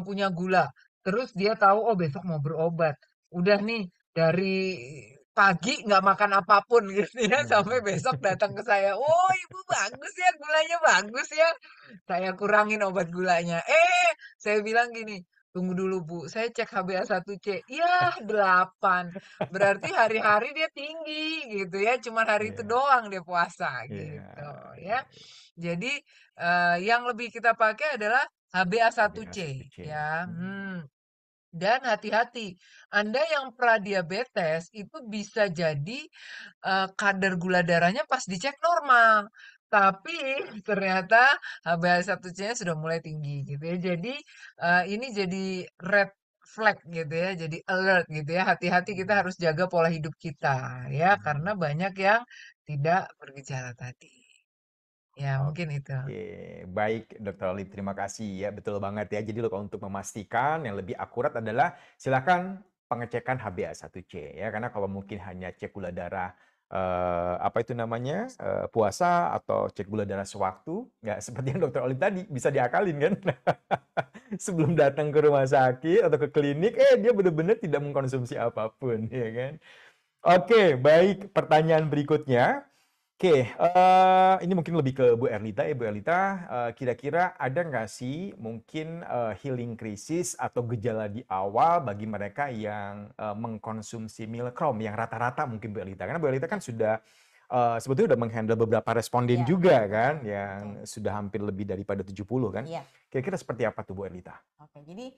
punya gula, terus dia tahu, oh besok mau berobat. Udah nih dari pagi nggak makan apapun gitu ya, sampai Mhm. besok datang ke saya, "Oh Ibu bagus ya, gulanya bagus ya." Saya kurangin obat gulanya. Saya bilang gini, "Tunggu dulu Bu, saya cek HbA1c." Yah 8. Berarti hari-hari dia tinggi gitu ya, cuman hari itu Iya. doang dia puasa Iya. gitu ya. Iya. Jadi, yang lebih kita pakai adalah HbA1c HbA1c. ya, Mmm. dan hati-hati, Anda yang pradiabetes itu bisa jadi, kadar gula darahnya pas dicek normal, tapi ternyata HbA1c-nya sudah mulai tinggi gitu ya. Jadi, ini jadi red flag gitu ya, jadi alert gitu ya, hati-hati kita Mhm. harus jaga pola hidup kita ya, karena Mhm. banyak yang tidak bergejala tadi. Ya mungkin itu. Oke, baik Dokter Olive, terima kasih ya, betul banget ya. Jadi kalau untuk memastikan yang lebih akurat adalah silakan pengecekan HbA1c ya, karena kalau mungkin hanya cek gula darah apa itu namanya, puasa atau cek gula darah sewaktu, nggak seperti yang Dokter Olive tadi, bisa diakalin kan? Sebelum datang ke rumah sakit atau ke klinik, dia benar-benar tidak mengkonsumsi apapun, ya kan? Oke, baik. Pertanyaan berikutnya. Oke, ini mungkin lebih ke Bu Erlita ya, Bu Erlita, kira-kira ada nggak sih mungkin healing krisis atau gejala di awal bagi mereka yang mengkonsumsi Milkrom yang rata-rata mungkin Bu Erlita, karena Bu Erlita kan sudah sebetulnya udah menghandle beberapa responden Iya, juga betul, kan, betul. yang sudah hampir lebih daripada 70 kan. Iya. Kira-kira seperti apa tuh Bu Erlita? Oke, jadi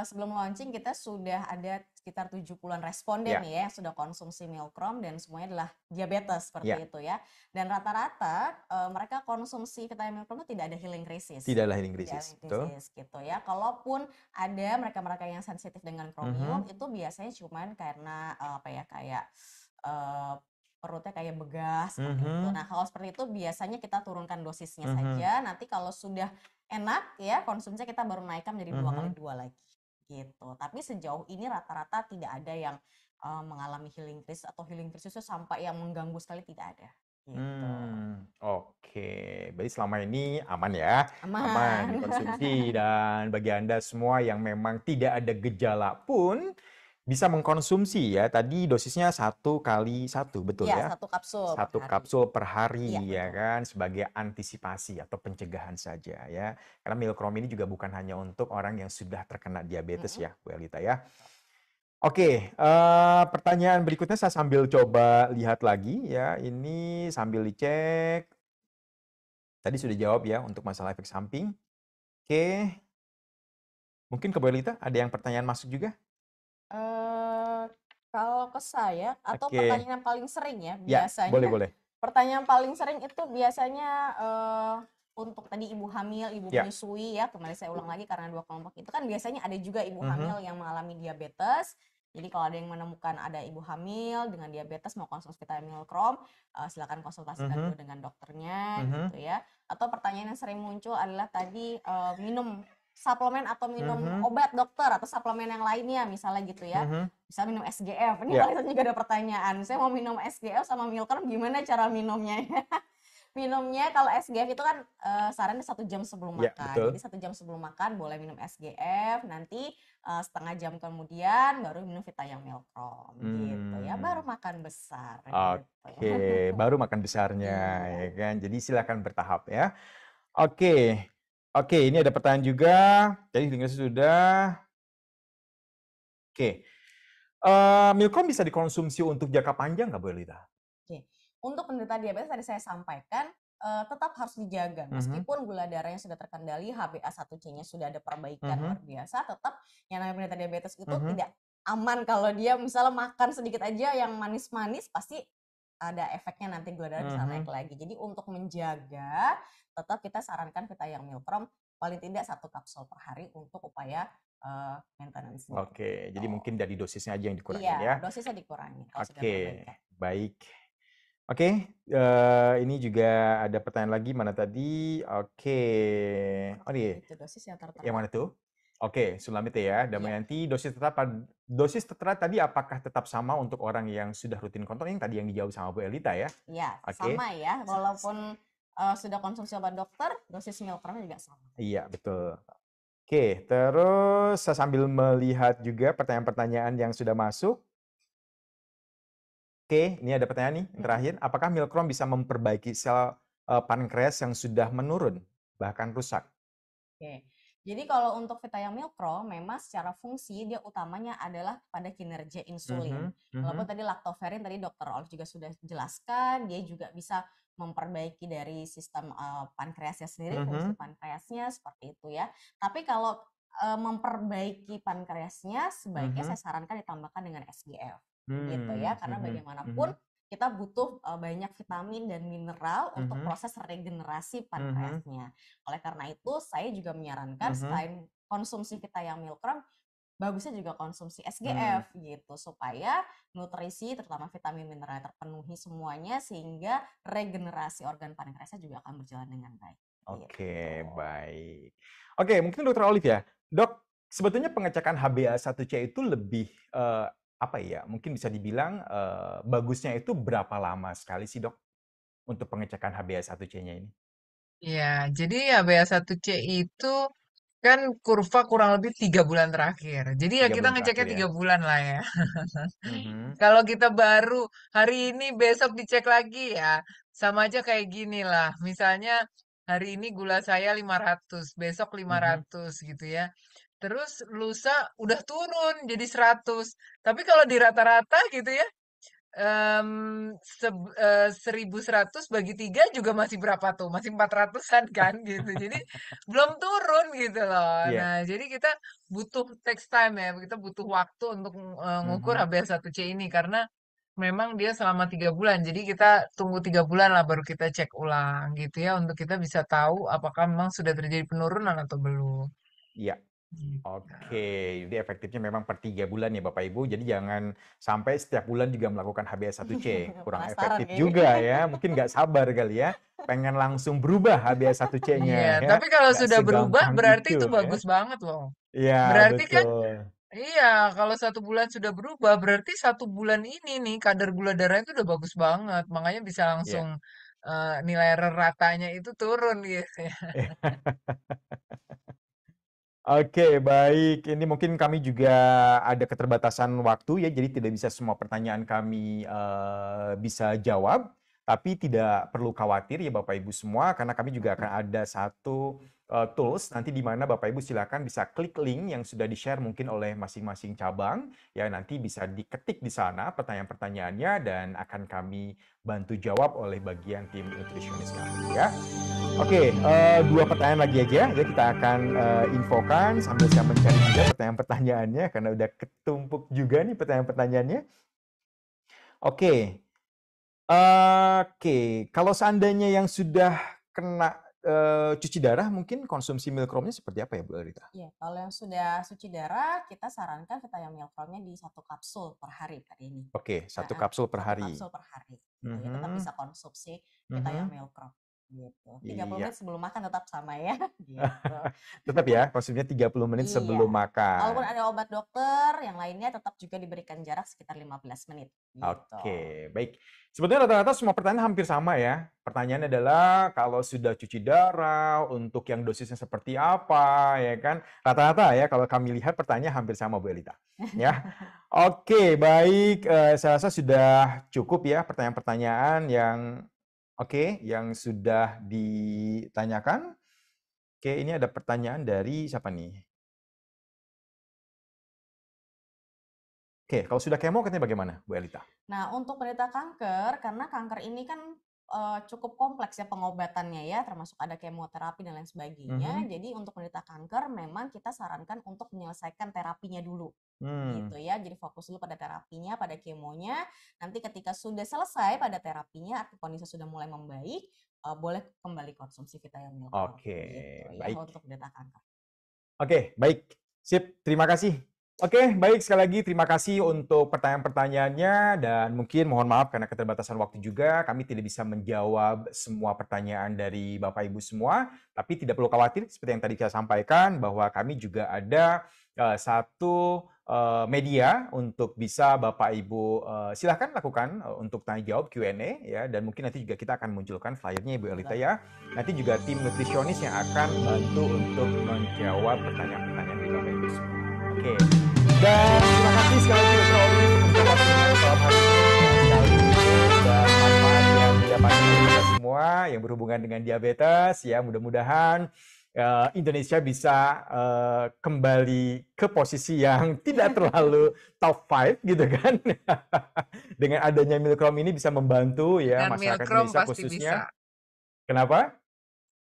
sebelum launching kita sudah ada sekitar 70-an responden Ya, nih ya yang sudah konsumsi Milkrom dan semuanya adalah diabetes ya, seperti itu ya. Dan rata-rata mereka konsumsi vitamin Milkrom itu tidak ada healing krisis. tidaklah healing Tidak ada krisis, healing betul? krisis gitu ya. Kalaupun ada mereka-mereka yang sensitif dengan kromium Mhm, itu biasanya cuman karena apa ya kayak eh, perutnya kayak begas seperti itu. Nah, mhm, kalau seperti itu biasanya kita turunkan dosisnya mhm, saja. Nanti kalau sudah enak ya konsumsinya kita baru naikkan menjadi 2 kali mhm. 2 lagi, gitu. Tapi sejauh ini rata-rata tidak ada yang, mengalami healing krisis atau healing krisisnya sampai yang mengganggu sekali tidak ada, gitu. Oke. Berarti selama ini aman ya, aman Aman. dikonsumsi dan bagi Anda semua yang memang tidak ada gejala pun bisa mengkonsumsi ya. Tadi dosisnya 1 kali 1, betul Iya, ya? 1 kapsul per 1 hari. kapsul per Iya, hari ya betul. kan, sebagai antisipasi atau pencegahan saja ya. Karena Milkrom ini juga bukan hanya untuk orang yang sudah terkena diabetes Mhm, ya, Bu Elita ya. betul. Oke, pertanyaan berikutnya saya sambil coba lihat lagi ya, ini sambil dicek. Tadi sudah jawab ya untuk masalah efek samping. Oke, mungkin ke Bu Elita ada yang pertanyaan masuk juga? Eee, Kalau ke saya atau Oke, pertanyaan yang paling sering ya, ya boleh biasanya boleh. pertanyaan paling sering itu biasanya, untuk tadi ibu hamil, ibu Ya, menyusui ya, kembali saya ulang lagi karena 2 kelompok itu kan biasanya ada juga ibu mhm, hamil yang mengalami diabetes. Jadi kalau ada yang menemukan ada ibu hamil dengan diabetes mau konsumsi vitamin Milkrom, silakan konsultasikan mhm, dulu dengan dokternya mhm, gitu ya. Atau pertanyaan yang sering muncul adalah tadi, minum suplemen atau minum mhm, obat dokter atau suplemen yang lainnya misalnya gitu ya. mhm, Bisa minum SGF, ini ya, paling sering juga ada pertanyaan, "Saya mau minum SGF sama Milkrom gimana cara minumnya ya?" Minumnya kalau SGF itu kan, sarannya 1 jam sebelum ya makan. Jadi betul. 1 jam sebelum makan boleh minum SGF, nanti, 1/2 jam kemudian baru minum Vita yang Milkrom gitu ya, baru Hmm, makan besar gitu. oke, baru makan besarnya Iya. ya kan. Jadi silakan bertahap ya. Oke, oke ini ada pertanyaan juga. Jadi dengan sudah. Oke, Milkom bisa dikonsumsi untuk jangka panjang nggak Bu Elita? Oke, untuk penderita diabetes tadi saya sampaikan, tetap harus dijaga Mhm, meskipun gula darahnya sudah terkendali, HbA1c-nya sudah ada perbaikan luar mhm, biasa, tetap yang namanya penderita diabetes itu mhm, tidak aman kalau dia misalnya makan sedikit aja yang manis-manis pasti ada efeknya nanti gula darah bisa naik mhm. lagi. Jadi untuk menjaga, tetap kita sarankan Vita yang Milkrom paling tidak 1 kapsul per hari untuk upaya, maintenance-nya Oke, jadi gitu. mungkin dari dosisnya aja yang Iya, dikurangin ya. dosisnya dikurangi kalau sudah Oke, perbaikan. baik. Oke, ini juga ada pertanyaan lagi, mana tadi? Oke. Oh nih, Itu dosis yang yang tertera. mana tuh? Oke, Sulamite ya, Iya. Damayanti, dosis tertera tadi apakah tetap sama untuk orang yang sudah rutin kontrol, yang tadi yang dijawab sama Bu Elita ya? Iya, Oke, sama ya, walaupun, sudah konsumsi obat dokter, dosis Milkrom juga sama. iya betul. Oke, terus saya sambil melihat juga pertanyaan-pertanyaan yang sudah masuk. Oke, ini ada pertanyaan nih, yang Mhm, terakhir. Apakah Milkrom bisa memperbaiki sel pankreas yang sudah menurun, bahkan rusak? oke. Jadi kalau untuk Vita Milkrom memang secara fungsi dia utamanya adalah pada kinerja insulin. Mhm, Walaupun mhm, tadi laktoferin tadi Dokter Olive juga sudah jelaskan, dia juga bisa memperbaiki dari sistem, pankreasnya sendiri, fungsi mhm, pankreasnya seperti itu ya. Tapi kalau, memperbaiki pankreasnya sebaiknya mhm, saya sarankan ditambahkan dengan SGF, gitu ya. mmm, Karena mhm, bagaimanapun mhm, kita butuh, banyak vitamin dan mineral untuk mhm, proses regenerasi mhm, pankreasnya. Oleh karena itu, saya juga menyarankan mhm, selain konsumsi Vita yang Milkrom, bagusnya juga konsumsi mmm, SGF gitu, supaya nutrisi terutama vitamin mineral terpenuhi semuanya sehingga regenerasi organ pankreasnya juga akan berjalan dengan baik, gitu. oke, baik. Oke, mungkin Dokter Olive ya. Dok, sebetulnya pengecekan HbA1c itu lebih, apa ya, mungkin bisa dibilang bagusnya itu berapa lama sekali sih dok untuk pengecekan HbA1c-nya ini? Ya, jadi HbA1c itu kan kurva kurang lebih 3 bulan terakhir. Jadi ya Tiga kita bulan ngeceknya terakhir ya? 3 bulan lah ya. Mhm. Kalau kita baru hari ini besok dicek lagi ya sama aja kayak gini lah. Misalnya hari ini gula saya 500, besok Mhm. 500 gitu ya. Terus lusa udah turun jadi 100. Tapi kalau di rata-rata gitu ya, 1.100 bagi 3 juga masih berapa tuh? Masih 400-an kan gitu. Jadi belum turun gitu loh. Iya. Nah, jadi kita butuh takes time ya. Kita butuh waktu untuk ngukur Mhm. HbA1c ini karena memang dia selama 3 bulan. Jadi kita tunggu 3 bulan lah baru kita cek ulang gitu ya untuk kita bisa tahu apakah memang sudah terjadi penurunan atau belum. Iya. Gitu. Oke, jadi efektifnya memang per 3 bulan ya Bapak Ibu. Jadi jangan sampai setiap bulan juga melakukan HbA1c. Kurang Penasaran efektif kayaknya. juga ya. Mungkin nggak sabar kali ya. Pengen langsung berubah Iya, HbA1c-nya ya. tapi kalau Nggak sudah berubah segampang berarti itu itu ya. bagus banget loh. Iya, Berarti kan, betul. iya, kalau 1 bulan sudah berubah, berarti 1 bulan ini nih kadar gula darah itu udah bagus banget. Makanya bisa langsung Iya. nilai ratanya itu turun gitu ya. Oke, baik. Ini mungkin kami juga ada keterbatasan waktu ya, jadi tidak bisa semua pertanyaan kami bisa jawab. Tapi tidak perlu khawatir ya Bapak Ibu semua, karena kami juga akan ada satu tools nanti di mana Bapak Ibu silakan bisa klik link yang sudah di-share mungkin oleh masing-masing cabang. Ya, nanti bisa diketik di sana pertanyaan-pertanyaannya dan akan kami bantu jawab oleh bagian tim nutrisionis kami ya. Oke, 2 pertanyaan lagi aja, ya kita akan infokan sambil saya mencari juga pertanyaan-pertanyaannya karena udah ketumpuk juga nih pertanyaan-pertanyaannya. Oke, oke, kalau seandainya yang sudah kena cuci darah mungkin konsumsi milkromnya seperti apa ya Bu Elita? Iya, kalau yang sudah cuci darah, kita sarankan Vitamin Milkromnya di 1 kapsul per hari ini. Oke, 1 Heeh, kapsul per 1 hari. kapsul per hari gitu ya. Tetap Mhm, bisa konsumsi Vitamin mhm, Milkrom gitu. 30 iya. menit sebelum makan tetap sama ya gitu. Tetap ya, konsumsinya 30 menit Iya. sebelum Walaupun makan. ada obat dokter, yang lainnya tetap juga diberikan jarak sekitar 15 menit gitu. Oke, baik. Sebetulnya rata-rata semua pertanyaan hampir sama ya. Pertanyaannya adalah kalau sudah cuci darah, untuk yang dosisnya seperti apa, ya kan? Rata-rata ya kalau kami lihat pertanyaan hampir sama Bu Elita. Ya. Oke, baik. Saya rasa sudah cukup ya pertanyaan-pertanyaan yang oke, yang sudah ditanyakan. Oke, ini ada pertanyaan dari siapa nih? Oke, kalau sudah kemo katanya bagaimana, Bu Elita? Nah, untuk penderita kanker, karena kanker ini kan cukup kompleks ya pengobatannya ya, termasuk ada kemoterapi dan lain sebagainya. Mhm. Jadi untuk penderita kanker memang kita sarankan untuk menyelesaikan terapinya dulu. Hmm, Gitu ya. Jadi fokus dulu pada terapinya, pada kemonya. Nanti ketika sudah selesai pada terapinya, arti kondisi sudah mulai membaik, boleh kembali konsumsi vitamin milk oke, gitu ya baik. untuk penderita kanker. Oke, baik. Sip, terima kasih. Oke, baik sekali lagi terima kasih untuk pertanyaan-pertanyaannya dan mungkin mohon maaf karena keterbatasan waktu juga kami tidak bisa menjawab semua pertanyaan dari Bapak Ibu semua, tapi tidak perlu khawatir seperti yang tadi saya sampaikan bahwa kami juga ada satu media untuk bisa Bapak Ibu silahkan lakukan untuk tanya jawab Q&A ya dan mungkin nanti juga kita akan munculkan flyernya Ibu Elita ya. Nanti juga tim nutrisionis yang akan bantu untuk menjawab pertanyaan-pertanyaan dari Bapak Ibu semua. Oke. Dan terima kasih sekali lagi Dr. Olive untuk waktunya malam hari ini. Banyak sekali tips dan manfaat yang didapatkan oleh kita semua yang berhubungan dengan diabetes. Ya, mudah-mudahan Indonesia bisa kembali ke posisi yang tidak terlalu top 5 gitu kan. Dengan adanya Milkrom ini bisa membantu ya Dengan masyarakat Milkrom Indonesia pasti bisa. khususnya. Kenapa?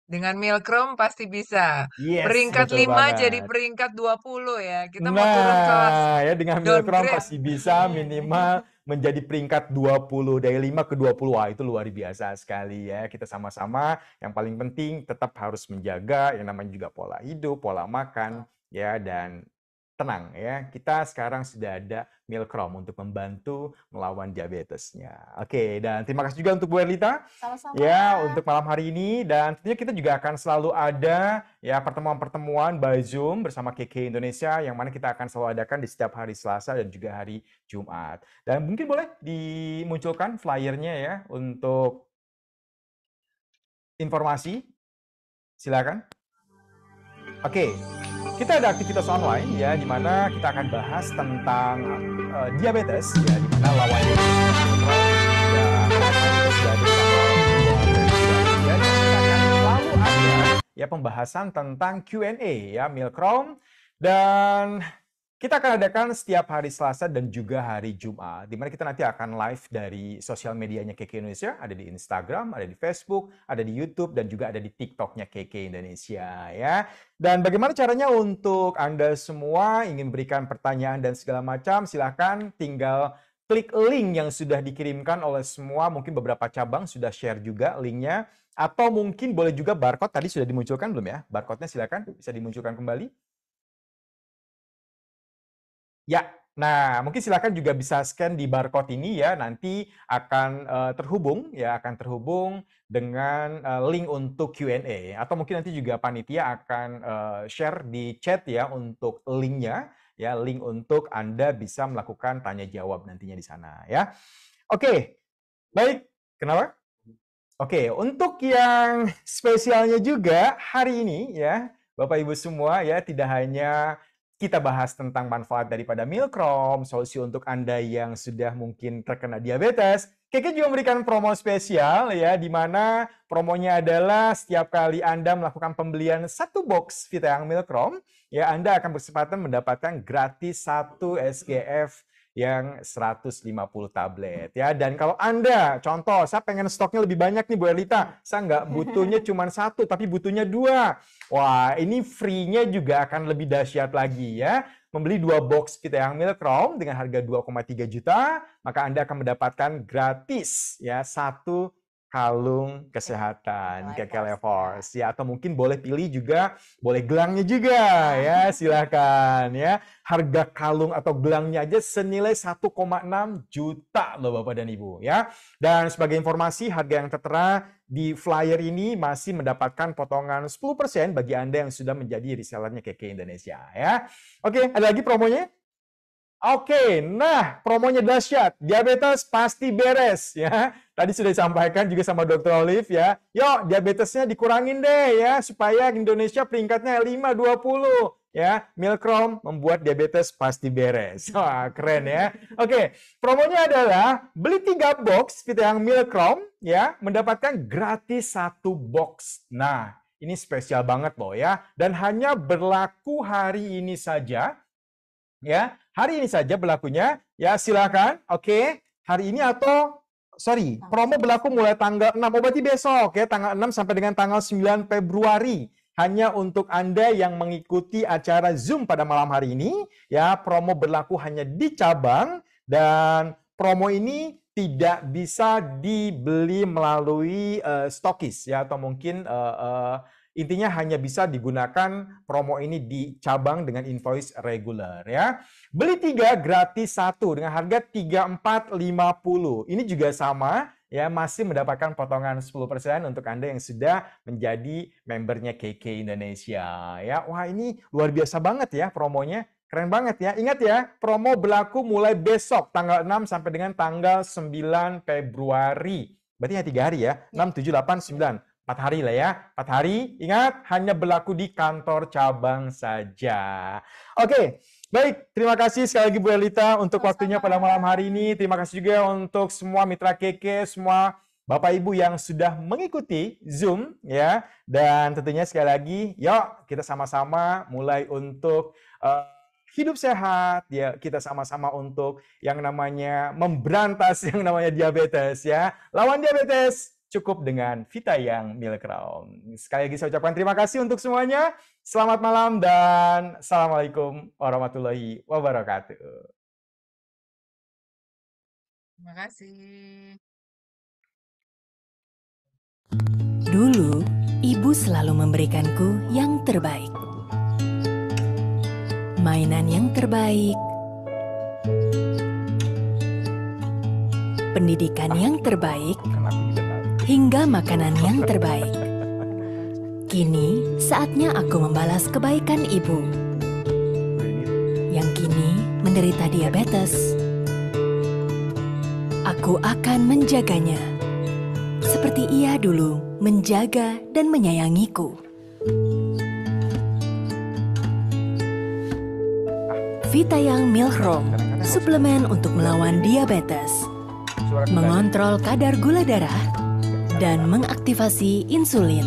Dengan Milkrom pasti bisa. Yes, Peringkat betul 5 jadi banget. peringkat 20 ya. Kita mau turun kelas Nah, ya dengan Milkrom downgrade. pasti bisa minimal menjadi peringkat 20 dari 5 ke 20. Wah, itu luar biasa sekali ya. Kita sama-sama yang paling penting tetap harus menjaga yang namanya juga pola hidup, pola makan Betul. ya dan tenang ya. Kita sekarang sudah ada Milkrom untuk membantu melawan diabetesnya. Oke, dan terima kasih juga untuk Bu Erlita Sama-sama. ya untuk malam hari ini, dan tentunya kita juga akan selalu ada ya pertemuan-pertemuan by Zoom bersama KK Indonesia yang mana kita akan selalu adakan di setiap hari Selasa dan juga hari Jumat. Dan mungkin boleh dimunculkan flyernya ya untuk informasi. Silakan. Oke, kita ada aktivitas online ya, di mana kita akan bahas tentang diabetes ya, di mana lawannya itu sudah ada tanggal 2 Februari ya, dan kita akan selalu ada ya pembahasan tentang Q&A ya Milkrom, dan kita akan adakan setiap hari Selasa dan juga hari Jumat, di mana kita nanti akan live dari sosial medianya KK Indonesia, ada di Instagram, ada di Facebook, ada di YouTube, dan juga ada di TikToknya KK Indonesia ya. Dan bagaimana caranya untuk Anda semua ingin berikan pertanyaan dan segala macam, silakan tinggal klik link yang sudah dikirimkan oleh semua, mungkin beberapa cabang sudah share juga linknya, atau mungkin boleh juga barcode, tadi sudah dimunculkan belum ya? Barcode-nya silakan bisa dimunculkan kembali. Ya, nah mungkin silakan juga bisa scan di barcode ini ya, nanti akan terhubung dengan link untuk Q&A, atau mungkin nanti juga panitia akan share di chat ya untuk linknya ya, link untuk Anda bisa melakukan tanya jawab nantinya di sana ya. Oke, baik, kenapa? Oke, untuk yang spesialnya juga hari ini ya, Bapak Ibu semua ya, tidak hanya kita bahas tentang manfaat daripada Milkrom, solusi untuk Anda yang sudah mungkin terkena diabetes. KK juga memberikan promo spesial ya, di mana promonya adalah setiap kali Anda melakukan pembelian 1 box Vitaang Milkrom, ya Anda akan berkesempatan mendapatkan gratis 1 SGF yang 150 tablet ya. Dan kalau Anda, contoh, saya pengen stoknya lebih banyak nih Bu Erlita, saya nggak butuhnya cuma 1, tapi butuhnya 2. Wah, ini free-nya juga akan lebih dahsyat lagi ya. Membeli 2 box Vitaang Milkrom dengan harga 2,3 juta, maka Anda akan mendapatkan gratis ya 1 kalung kesehatan KK Force ya, atau mungkin boleh pilih juga, boleh gelangnya juga ya, silakan ya. Harga kalung atau gelangnya aja senilai 1,6 juta loh Bapak dan Ibu ya. Dan sebagai informasi, harga yang tertera di flyer ini masih mendapatkan potongan 10% bagi Anda yang sudah menjadi resellernya KK Indonesia ya. Oke, ada lagi promonya? Oke, nah promonya dahsyat, diabetes pasti beres ya. Tadi sudah disampaikan juga sama Dr. Olive ya. Yuk, diabetesnya dikurangin deh ya, supaya Indonesia peringkatnya 520 ya. Milkrom membuat diabetes pasti beres. Wah, keren ya. Oke, promonya adalah beli 3 box Vitaang Milkrom ya, mendapatkan gratis 1 box. Nah, ini spesial banget loh ya, dan hanya berlaku hari ini saja. Ya, hari ini saja berlakunya. Ya, silakan. Oke, hari ini atau promo berlaku mulai tanggal 6. Oh, berarti besok ya, tanggal 6 sampai dengan tanggal 9 Februari. Hanya untuk Anda yang mengikuti acara Zoom pada malam hari ini, ya, promo berlaku hanya di cabang, dan promo ini tidak bisa dibeli melalui stokis ya, atau mungkin intinya hanya bisa digunakan promo ini di cabang dengan invoice reguler ya. Beli 3 gratis 1 dengan harga 3450. Ini juga sama ya, masih mendapatkan potongan 10% untuk Anda yang sudah menjadi membernya KK Indonesia ya. Wah, ini luar biasa banget ya promonya. Keren banget ya. Ingat ya, promo berlaku mulai besok tanggal 6 sampai dengan tanggal 9 Februari. Berarti hanya 3 hari ya. 6, 7, 8, 9. 4 hari lah ya. 4 hari, ingat, hanya berlaku di kantor cabang saja. Oke, baik. Terima kasih sekali lagi Bu Erlita untuk waktunya pada malam hari ini. Terima kasih juga untuk semua mitra KK, semua Bapak Ibu yang sudah mengikuti Zoom ya. Dan tentunya sekali lagi, yuk kita sama-sama mulai untuk hidup sehat ya. Kita sama-sama untuk yang namanya memberantas yang namanya diabetes ya. Lawan diabetes cukup dengan Vitaang Milkrom. Sekali lagi saya ucapkan terima kasih untuk semuanya. Selamat malam dan Assalamualaikum warahmatullahi wabarakatuh. Terima kasih. Dulu, ibu selalu memberikanku yang terbaik. Mainan yang terbaik, pendidikan yang terbaik, Kenapa bisa tahu? hingga makanan yang terbaik. Kini saatnya aku membalas kebaikan ibu yang kini menderita diabetes. Aku akan menjaganya seperti ia dulu menjaga dan menyayangiku. Vitayang Milkrom, suplemen untuk melawan diabetes, mengontrol kadar gula darah, dan mengaktifasi insulin.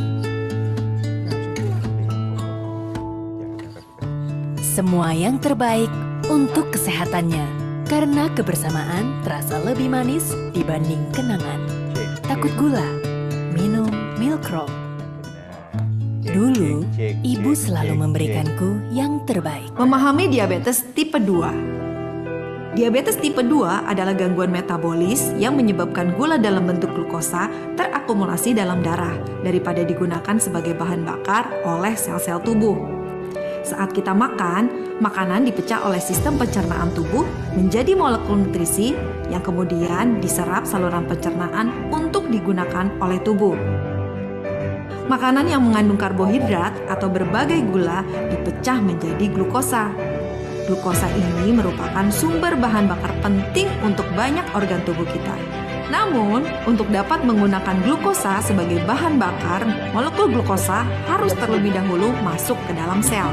Semua yang terbaik untuk kesehatannya, karena kebersamaan terasa lebih manis dibanding kenangan. Takut gula, minum Milkrom. Dulu, ibu selalu memberikanku yang terbaik. Memahami diabetes tipe 2. Diabetes tipe 2 adalah gangguan metabolis yang menyebabkan gula dalam bentuk glukosa terakumulasi dalam darah daripada digunakan sebagai bahan bakar oleh sel-sel tubuh. Saat kita makan, makanan dipecah oleh sistem pencernaan tubuh menjadi molekul nutrisi yang kemudian diserap saluran pencernaan untuk digunakan oleh tubuh. Makanan yang mengandung karbohidrat atau berbagai gula dipecah menjadi glukosa. Glukosa ini merupakan sumber bahan bakar penting untuk banyak organ tubuh kita. Namun, untuk dapat menggunakan glukosa sebagai bahan bakar, molekul glukosa harus terlebih dahulu masuk ke dalam sel.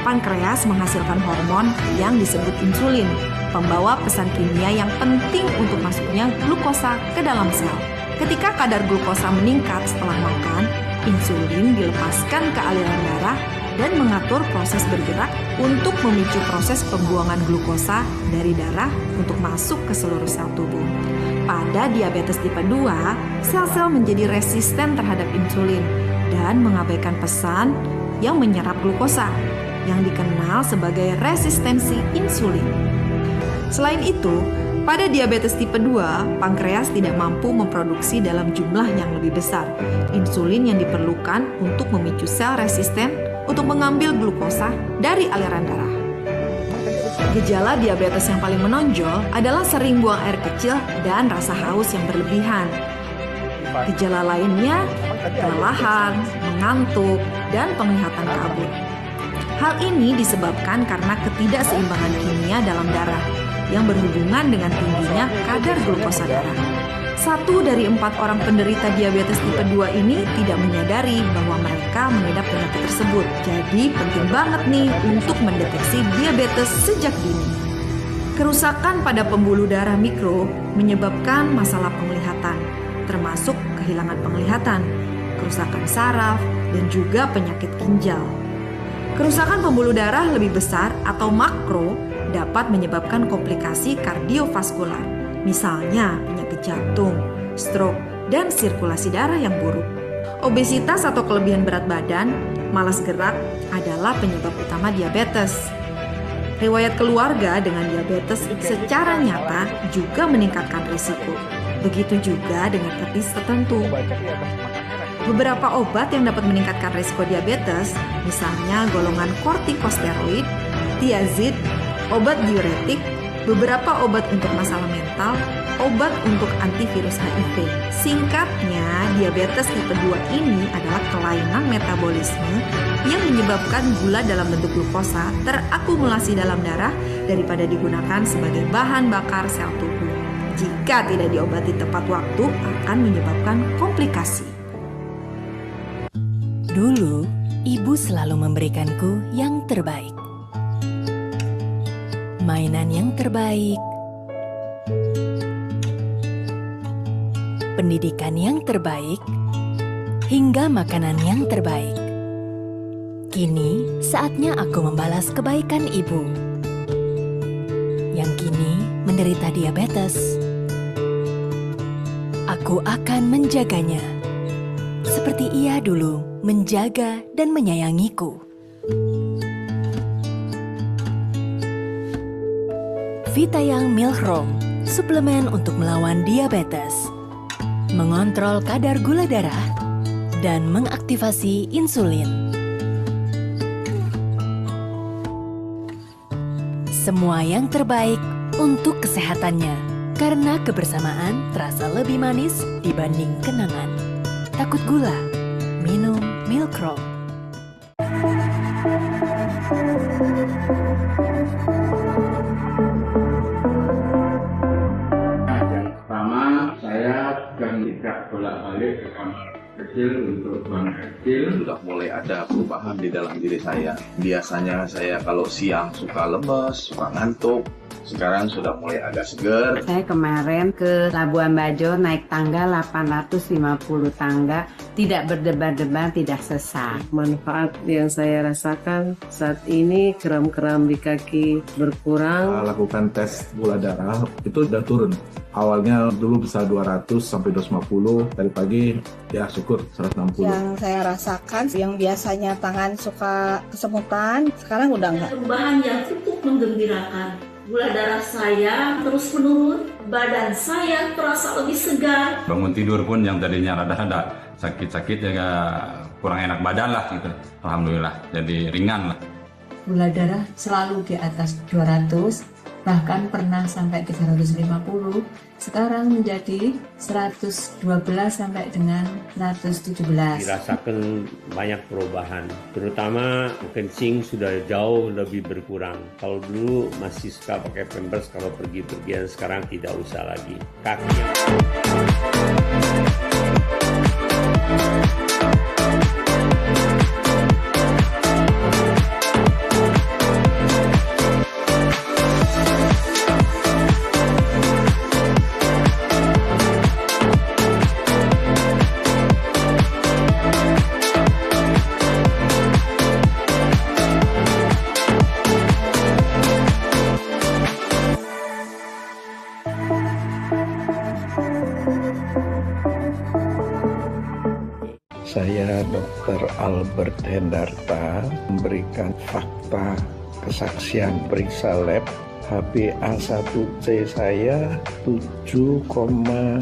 Pankreas menghasilkan hormon yang disebut insulin, pembawa pesan kimia yang penting untuk masuknya glukosa ke dalam sel. Ketika kadar glukosa meningkat setelah makan, insulin dilepaskan ke aliran darah dan mengatur proses bergerak untuk memicu proses pembuangan glukosa dari darah untuk masuk ke seluruh sel tubuh. Pada diabetes tipe 2, sel-sel menjadi resisten terhadap insulin dan mengabaikan pesan yang menyerap glukosa, yang dikenal sebagai resistensi insulin. Selain itu, pada diabetes tipe 2, pankreas tidak mampu memproduksi dalam jumlah yang lebih besar insulin yang diperlukan untuk memicu sel resisten untuk mengambil glukosa dari aliran darah. Gejala diabetes yang paling menonjol adalah sering buang air kecil dan rasa haus yang berlebihan. Gejala lainnya, kelelahan, mengantuk, dan penglihatan kabut. Hal ini disebabkan karena ketidakseimbangan kimia dalam darah yang berhubungan dengan tingginya kadar glukosa darah. 1 dari 4 orang penderita diabetes tipe 2 ini tidak menyadari bahwa mereka mengidap penyakit tersebut. Jadi penting banget nih untuk mendeteksi diabetes sejak dini. Kerusakan pada pembuluh darah mikro menyebabkan masalah penglihatan, termasuk kehilangan penglihatan, kerusakan saraf, dan juga penyakit ginjal. Kerusakan pembuluh darah lebih besar atau makro dapat menyebabkan komplikasi kardiovaskular, misalnya penyakit jantung, stroke, dan sirkulasi darah yang buruk. Obesitas atau kelebihan berat badan, malas gerak adalah penyebab utama diabetes. Riwayat keluarga dengan diabetes secara nyata juga meningkatkan risiko. Begitu juga dengan etnis tertentu. Beberapa obat yang dapat meningkatkan risiko diabetes, misalnya golongan kortikosteroid, tiazid, obat diuretik, beberapa obat untuk masalah mental, obat untuk antivirus HIV. Singkatnya, diabetes tipe 2 ini adalah kelainan metabolisme yang menyebabkan gula dalam bentuk glukosa terakumulasi dalam darah daripada digunakan sebagai bahan bakar sel tubuh. Jika tidak diobati tepat waktu, akan menyebabkan komplikasi. Dulu, ibu selalu memberikanku yang terbaik. Mainan yang terbaik, pendidikan yang terbaik, hingga makanan yang terbaik. Kini, saatnya aku membalas kebaikan ibu yang kini menderita diabetes. Aku akan menjaganya seperti ia dulu menjaga dan menyayangiku. Vitayang Milkrom, suplemen untuk melawan diabetes, mengontrol kadar gula darah, dan mengaktifasi insulin. Semua yang terbaik untuk kesehatannya, Karena kebersamaan terasa lebih manis dibanding kenangan. Takut gula, minum Milkro. Yang pertama, saya akan tidak bolak-balik ke kamar kecil untuk buang air kecil. Sudah mulai ada perubahan di dalam diri saya. Biasanya saya kalau siang suka lemes, suka ngantuk. Sekarang sudah mulai agak seger. Saya kemarin ke Labuan Bajo naik tangga 850 tangga, tidak berdebar-debar, tidak sesak. Manfaat yang saya rasakan saat ini, kram-kram di kaki berkurang. Lakukan tes gula darah, itu udah turun. Awalnya dulu bisa 200 sampai 250, dari pagi ya syukur 160. Yang saya rasakan, yang biasanya tangan suka kesemutan, sekarang udah enggak. Perubahan yang cukup menggembirakan. Gula darah saya terus menurun, badan saya terasa lebih segar. Bangun tidur pun yang tadinya rada-rada sakit-sakit ya kurang enak badan lah gitu. Alhamdulillah, jadi ringan lah. Gula darah selalu di atas 200, bahkan pernah sampai 350, sekarang menjadi 112 sampai dengan 117. Dirasakan banyak perubahan, terutama kencing sudah jauh lebih berkurang. Kalau dulu masih suka pakai pampers kalau pergi-pergian, sekarang tidak usah lagi. Kaki Saya Dr. Albert Hendarta memberikan fakta kesaksian periksa lab. HbA1c saya 7,49.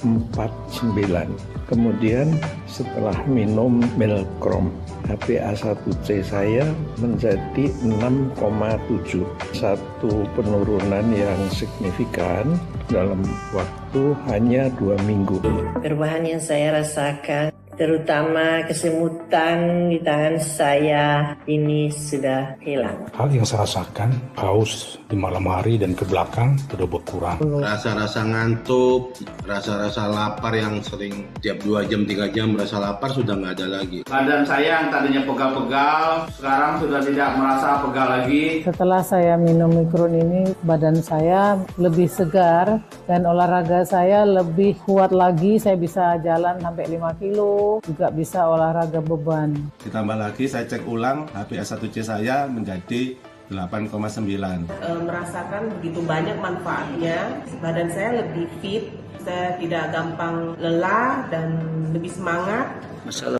Kemudian setelah minum Milkrom, HbA1c saya menjadi 6,7. Satu penurunan yang signifikan dalam waktu hanya 2 minggu. Perubahan yang saya rasakan, terutama kesemutan di tangan saya ini sudah hilang. Hal yang saya rasakan, haus di malam hari dan ke belakang sudah berkurang. Rasa-rasa ngantuk, rasa-rasa lapar yang sering tiap 2 jam 3 jam merasa lapar sudah nggak ada lagi. Badan saya yang tadinya pegal-pegal, sekarang sudah tidak merasa pegal lagi. Setelah saya minum Milkron ini, badan saya lebih segar dan olahraga saya lebih kuat lagi. Saya bisa jalan sampai 5 kilo. Juga bisa olahraga beban. Ditambah lagi saya cek ulang HbA1c saya menjadi 8,9. Merasakan begitu banyak manfaatnya, badan saya lebih fit, saya tidak gampang lelah dan lebih semangat. Masalah